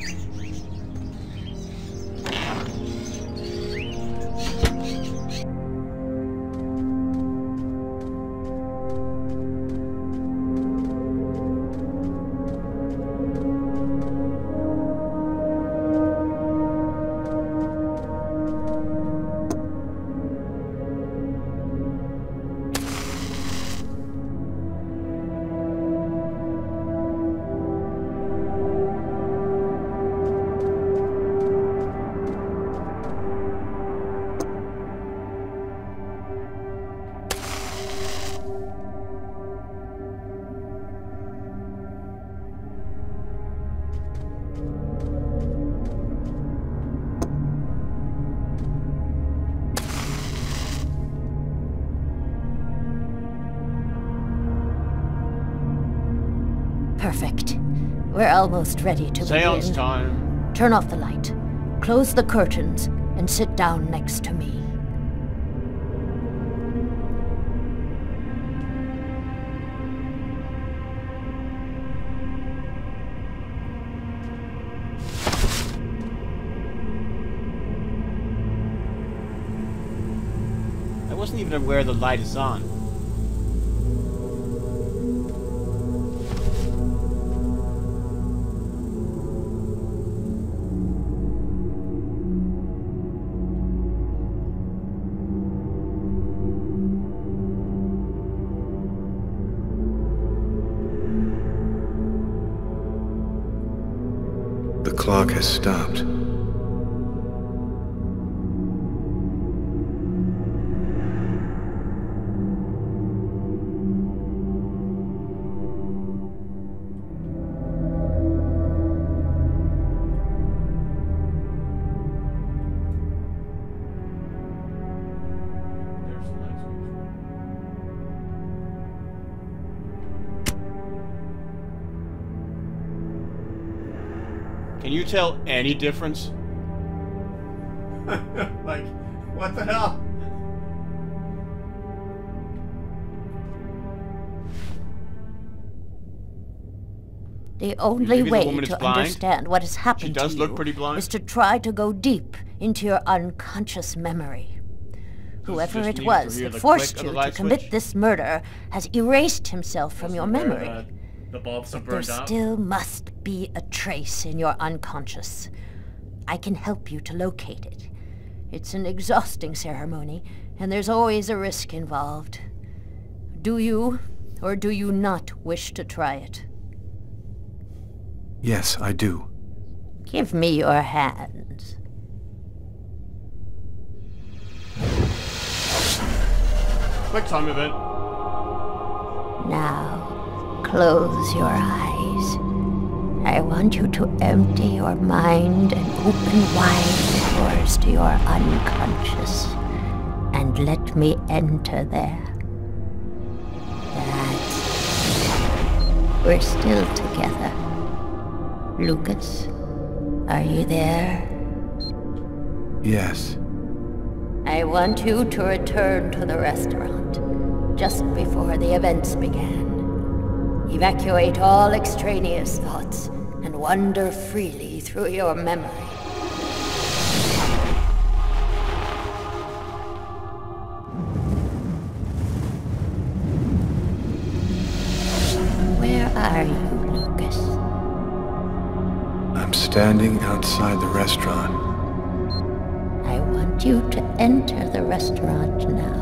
Perfect. We're almost ready to Seance begin. time. Turn off the light, close the curtains, and sit down next to me. I wasn't even aware the light is on. The clock has stopped. Can you tell any difference? Like, what the hell? The only Maybe the way woman is to blind? understand what has happened She does to look you pretty blind. is to try to go deep into your unconscious memory. Whoever just it need to was hear that the forced click of you the to light commit switch. this murder has erased himself from your memory. The bulbs have But there burned out. still must be a trace in your unconscious. I can help you to locate it. It's an exhausting ceremony, and there's always a risk involved. Do you, or do you not wish to try it? Yes, I do. Give me your hands. Quick time event. Now, close your eyes. I want you to empty your mind and open wide the doors to your unconscious. And let me enter there. That's it. We're still together. Lucas, are you there? Yes. I want you to return to the restaurant just before the events began. Evacuate all extraneous thoughts and wander freely through your memory. Where are you, Lucas? I'm standing outside the restaurant. I want you to enter the restaurant now.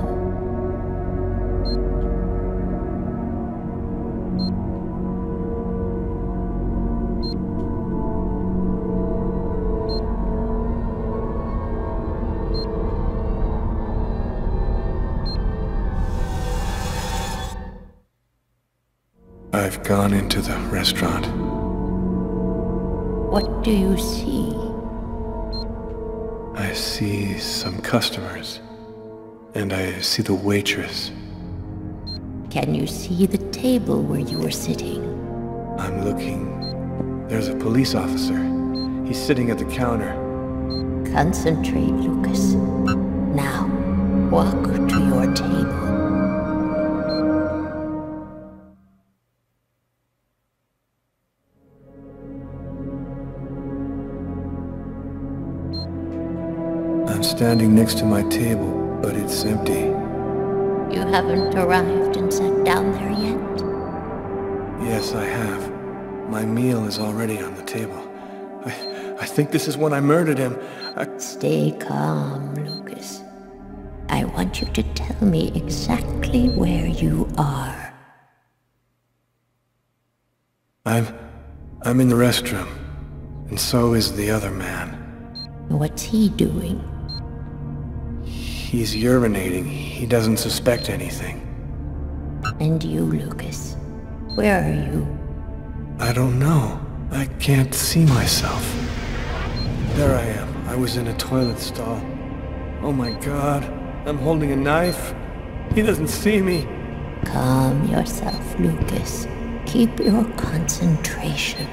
I've gone into the restaurant. What do you see? I see some customers. And I see the waitress. Can you see the table where you were sitting? I'm looking. There's a police officer. He's sitting at the counter. Concentrate, Lucas. Now, walk to your table. I'm standing next to my table, but it's empty. You haven't arrived and sat down there yet? Yes, I have. My meal is already on the table. I think this is when I murdered him. Stay calm, Lucas. I want you to tell me exactly where you are. I'm in the restroom, and so is the other man. What's he doing? He's urinating. He doesn't suspect anything. And you, Lucas? Where are you? I don't know. I can't see myself. There I am. I was in a toilet stall. Oh my God. I'm holding a knife. He doesn't see me. Calm yourself, Lucas. Keep your concentration.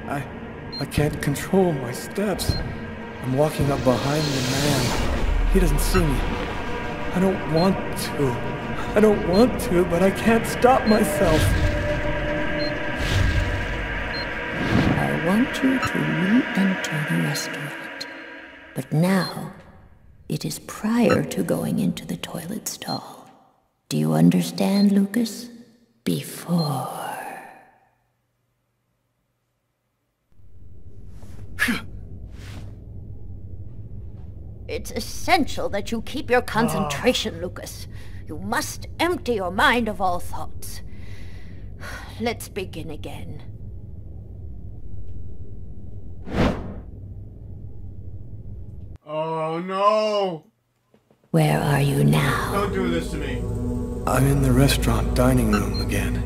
I can't control my steps. I'm walking up behind the man. He doesn't see me. I don't want to, but I can't stop myself. I want you to re-enter the restaurant. But now, it is prior to going into the toilet stall. Do you understand, Lucas? Before. It's essential that you keep your concentration, Lucas. You must empty your mind of all thoughts. Let's begin again. Oh no! Where are you now? Don't do this to me. I'm in the restaurant dining room again.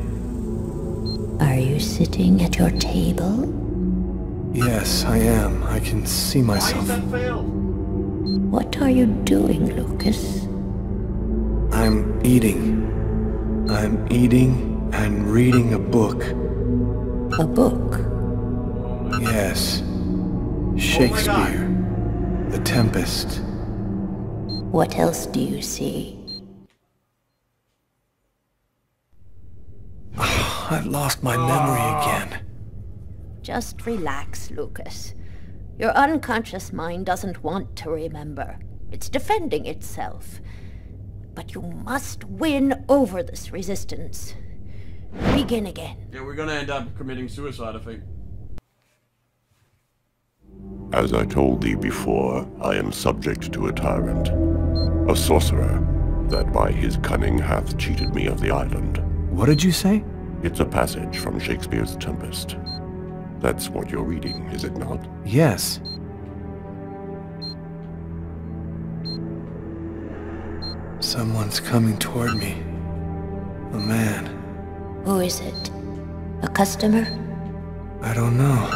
Are you sitting at your table? Yes, I am. I can see myself. Why has that failed? What are you doing, Lucas? I'm eating. I'm eating and reading a book. A book? Yes. Shakespeare. The Tempest. What else do you see? I've lost my memory again. Just relax, Lucas. Your unconscious mind doesn't want to remember. It's defending itself. But you must win over this resistance. Begin again. Yeah, we're gonna end up committing suicide, I think. As I told thee before, I am subject to a tyrant, a sorcerer, that by his cunning hath cheated me of the island. What did you say? It's a passage from Shakespeare's Tempest. That's what you're reading, is it not? Yes. Someone's coming toward me. A man. Who is it? A customer? I don't know.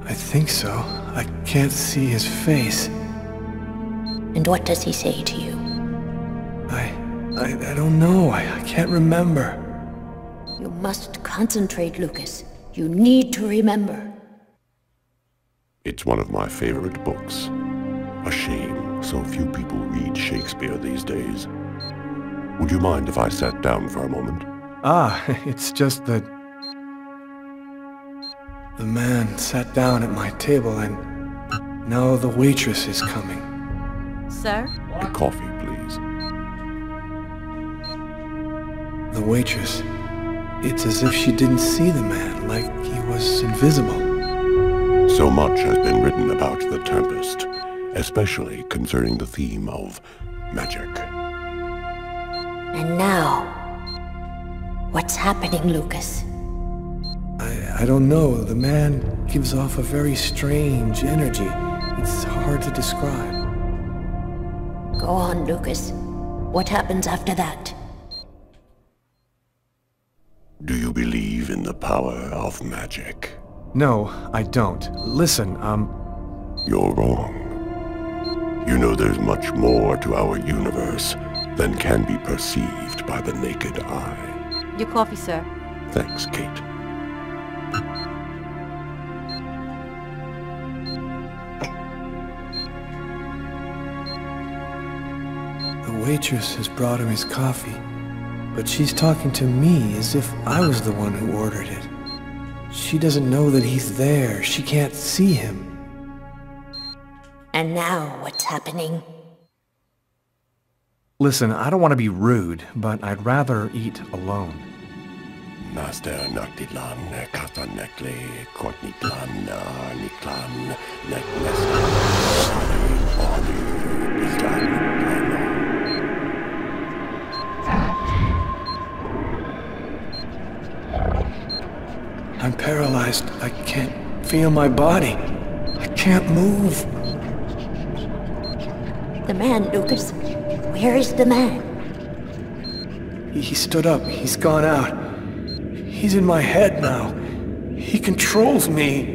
I think so. I can't see his face. And what does he say to you? I don't know. I can't remember. You must concentrate, Lucas. You need to remember. It's one of my favorite books. A shame so few people read Shakespeare these days. Would you mind if I sat down for a moment? It's just that... The man sat down at my table and now the waitress is coming. Sir? A coffee, please. The waitress. It's as if she didn't see the man, like he was invisible. So much has been written about the Tempest, especially concerning the theme of magic. And now, what's happening, Lucas? I don't know. The man gives off a very strange energy. It's hard to describe. Go on, Lucas. What happens after that? Do you believe in the power of magic? No, I don't. Listen, You're wrong. You know there's much more to our universe than can be perceived by the naked eye. Your coffee, sir. Thanks, Kate. The waitress has brought him his coffee, but she's talking to me as if I was the one who ordered it. She doesn't know that he's there. She can't see him. And now, what's happening? Listen, I don't want to be rude, but I'd rather eat alone. Master Noctitlan, Kastanekle, Kortniklan, Niklan, I'm paralyzed. I can't feel my body. I can't move. The man, Lucas. Where is the man? He stood up. He's gone out. He's in my head now. He controls me.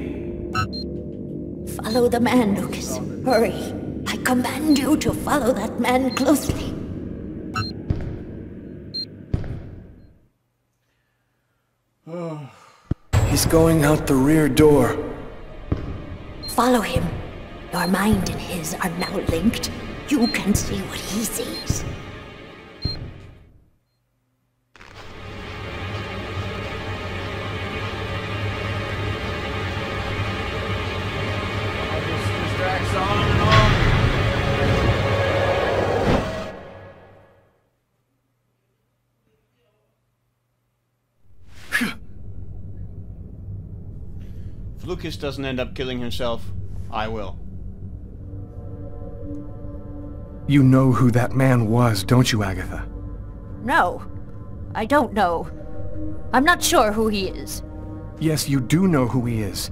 Follow the man, Lucas. Hurry. I command you to follow that man closely. Oh. He's going out the rear door. Follow him. Your mind and his are now linked. You can see what he sees. If Lucas doesn't end up killing himself, I will. You know who that man was, don't you, Agatha? No, I don't know. I'm not sure who he is. Yes, you do know who he is.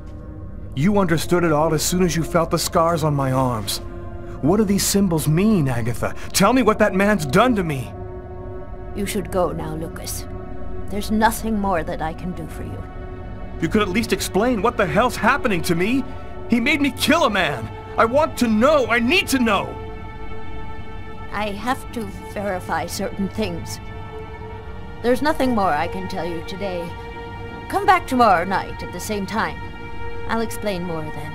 You understood it all as soon as you felt the scars on my arms. What do these symbols mean, Agatha? Tell me what that man's done to me! You should go now, Lucas. There's nothing more that I can do for you. You could at least explain what the hell's happening to me. He made me kill a man. I want to know. I need to know. I have to verify certain things. There's nothing more I can tell you today. Come back tomorrow night at the same time. I'll explain more then.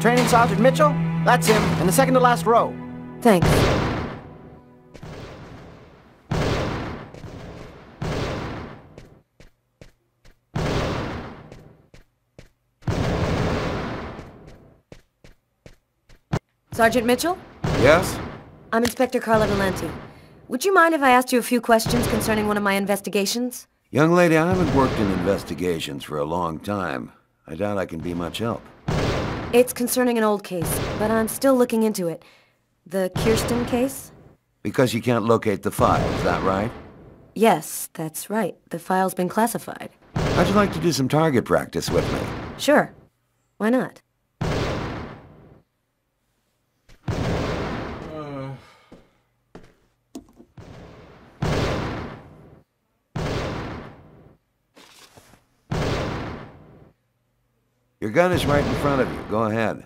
Training Sergeant Mitchell? That's him, in the second to last row. Thanks. Sergeant Mitchell? Yes? I'm Inspector Carla Valenti. Would you mind if I asked you a few questions concerning one of my investigations? Young lady, I haven't worked in investigations for a long time. I doubt I can be much help. It's concerning an old case, but I'm still looking into it. The Kirsten case? Because you can't locate the file, is that right? Yes, that's right. The file's been classified. How'd you like to do some target practice with me? Sure. Why not? Your gun is right in front of you. Go ahead.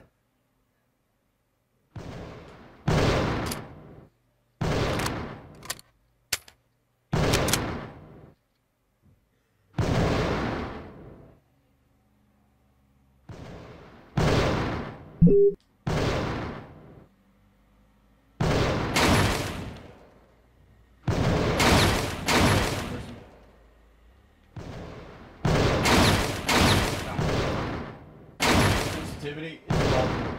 Sensitivity is Baltimore.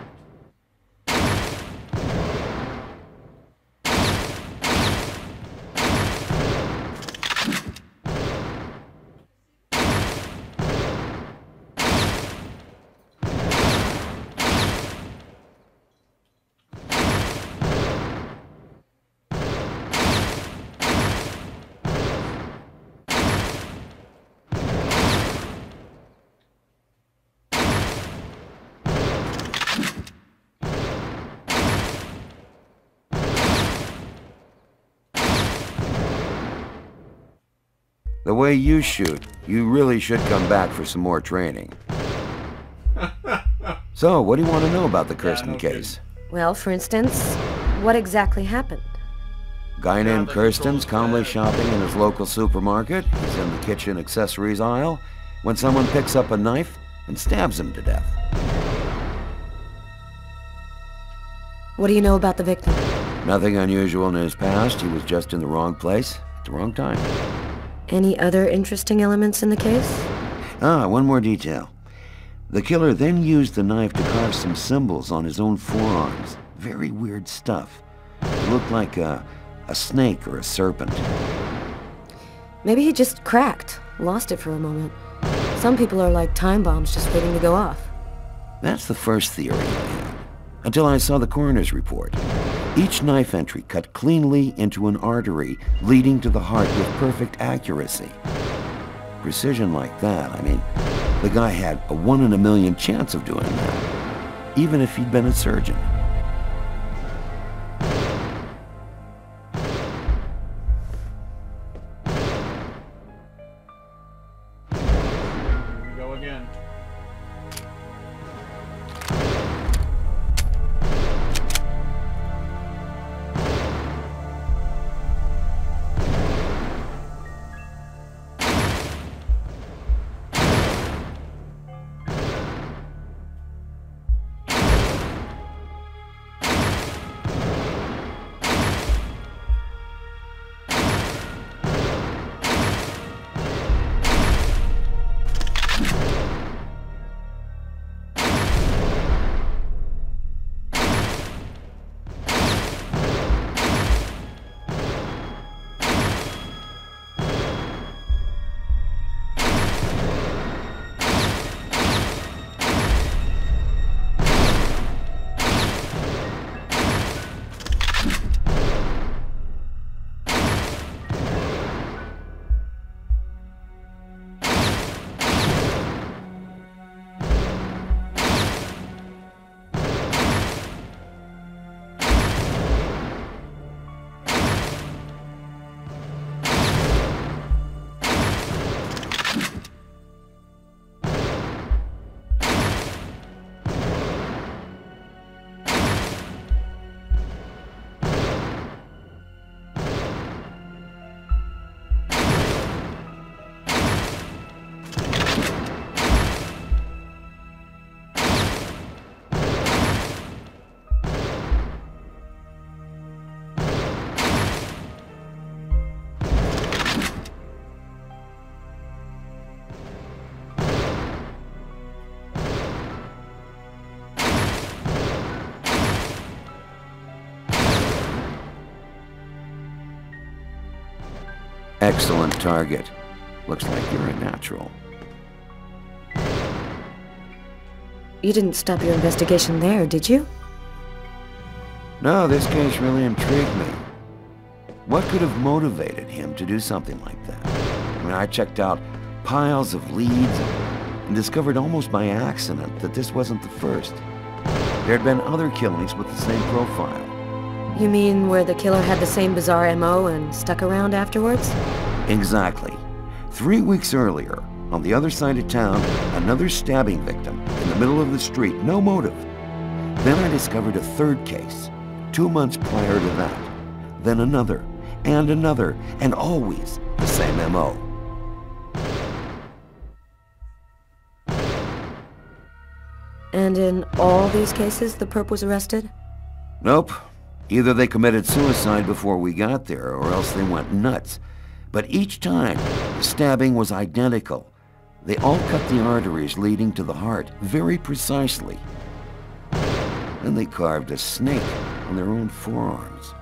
The way you shoot, you really should come back for some more training. So, what do you want to know about the Kirsten case? Well, for instance, what exactly happened? Guy named Kirsten's calmly shopping in his local supermarket. He's in the kitchen accessories aisle when someone picks up a knife and stabs him to death. What do you know about the victim? Nothing unusual in his past. He was just in the wrong place at the wrong time. Any other interesting elements in the case? One more detail. The killer then used the knife to carve some symbols on his own forearms. Very weird stuff. It looked like a snake or a serpent. Maybe he just cracked, lost it for a moment. Some people are like time bombs just waiting to go off. That's the first theory I had, until I saw the coroner's report. Each knife entry cut cleanly into an artery leading to the heart with perfect accuracy. Precision like that, I mean, the guy had a 1 in a million chance of doing that, even if he'd been a surgeon. Excellent target. Looks like you're a natural. You didn't stop your investigation there, did you? No, this case really intrigued me. What could have motivated him to do something like that? I mean, I checked out piles of leads and discovered almost by accident that this wasn't the first. There had been other killings with the same profile. You mean where the killer had the same bizarre MO and stuck around afterwards? Exactly. 3 weeks earlier, on the other side of town, another stabbing victim in the middle of the street, no motive. Then I discovered a third case, 2 months prior to that. Then another, and always the same MO. And in all these cases, the perp was arrested? Nope. Either they committed suicide before we got there, or else they went nuts. But each time, the stabbing was identical. They all cut the arteries leading to the heart very precisely. Then they carved a snake on their own forearms.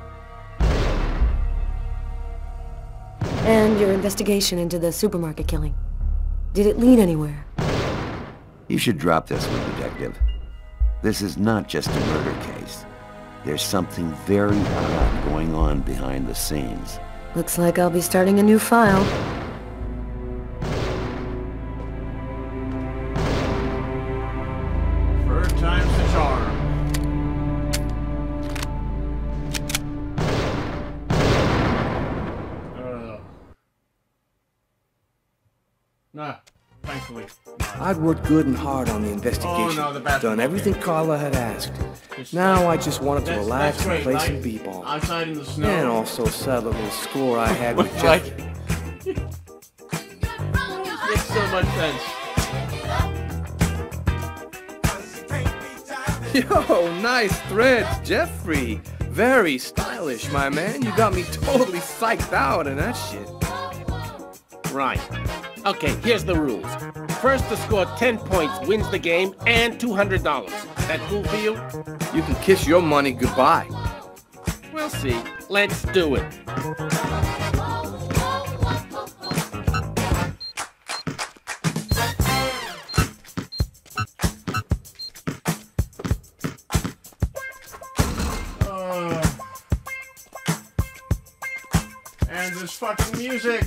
And your investigation into the supermarket killing. Did it lead anywhere? You should drop this one, Detective. This is not just a murder case. There's something very odd going on behind the scenes. Looks like I'll be starting a new file. Third time's the charm. Nah, thankfully. I'd worked good and hard on the investigation. Oh, no, the bathroom. Done everything Carla had asked. Now I just wanted to relax and play some b-ball. Outside in the snow. And also settle a little score I had with Jeff. Makes so much sense. Yo, nice threads, Jeffrey. Very stylish, my man. You got me totally psyched out in that shit. Right. Okay, here's the rules. First to score 10 points wins the game and $200. That cool for you? You can kiss your money goodbye. We'll see. Let's do it. And this fucking music.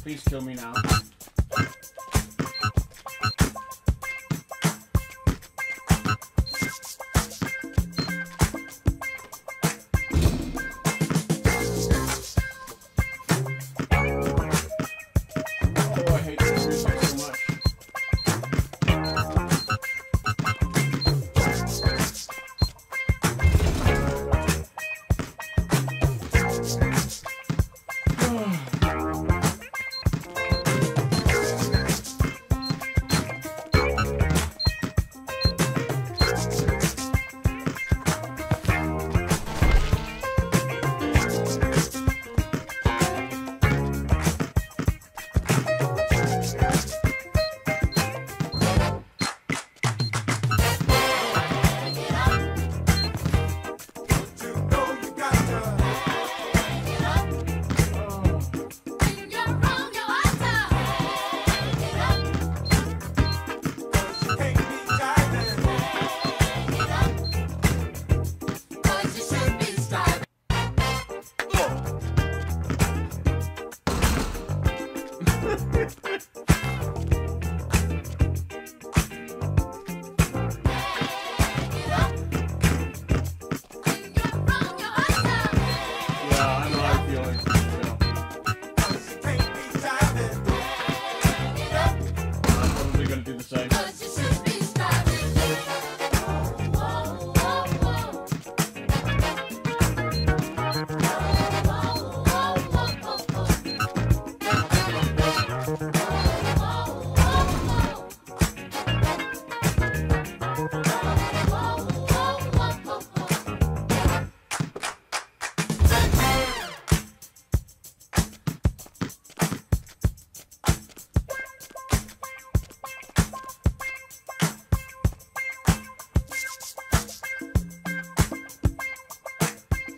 Please kill me now. Oh, I hate this music so much.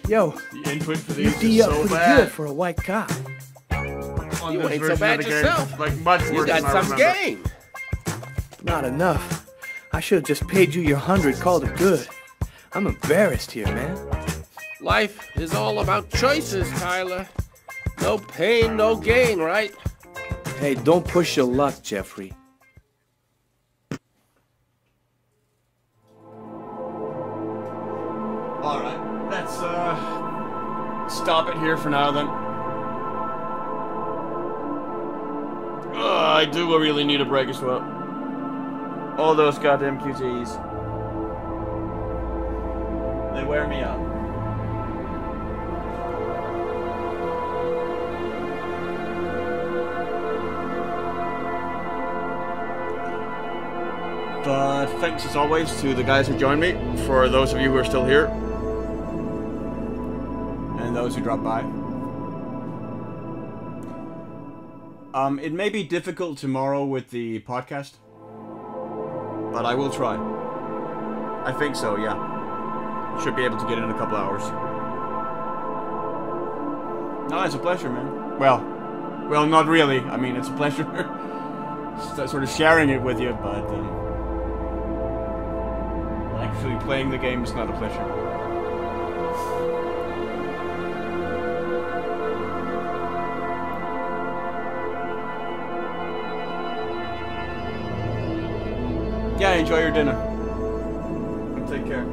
Yo, the input for you these D is up so pretty bad. good for a white cop. On You this ain't so version bad of the yourself. Game, like much worse You got than I some remember. game. Not enough. I should have just paid you your 100, called it good. I'm embarrassed here, man. Life is all about choices, Tyler. No pain, no gain, right? Hey, don't push your luck, Jeffrey. Alright, let's stop it here for now then. I do really need a break as well. All those goddamn QTs. They wear me out. But thanks as always to the guys who joined me, for those of you who are still here, and those who dropped by. It may be difficult tomorrow with the podcast, but I will try. I think so, yeah. Should be able to get in a couple hours. No, it's a pleasure, man. Well, not really. I mean, it's a pleasure sort of sharing it with you, but actually playing the game is not a pleasure. Yeah, enjoy your dinner. And take care.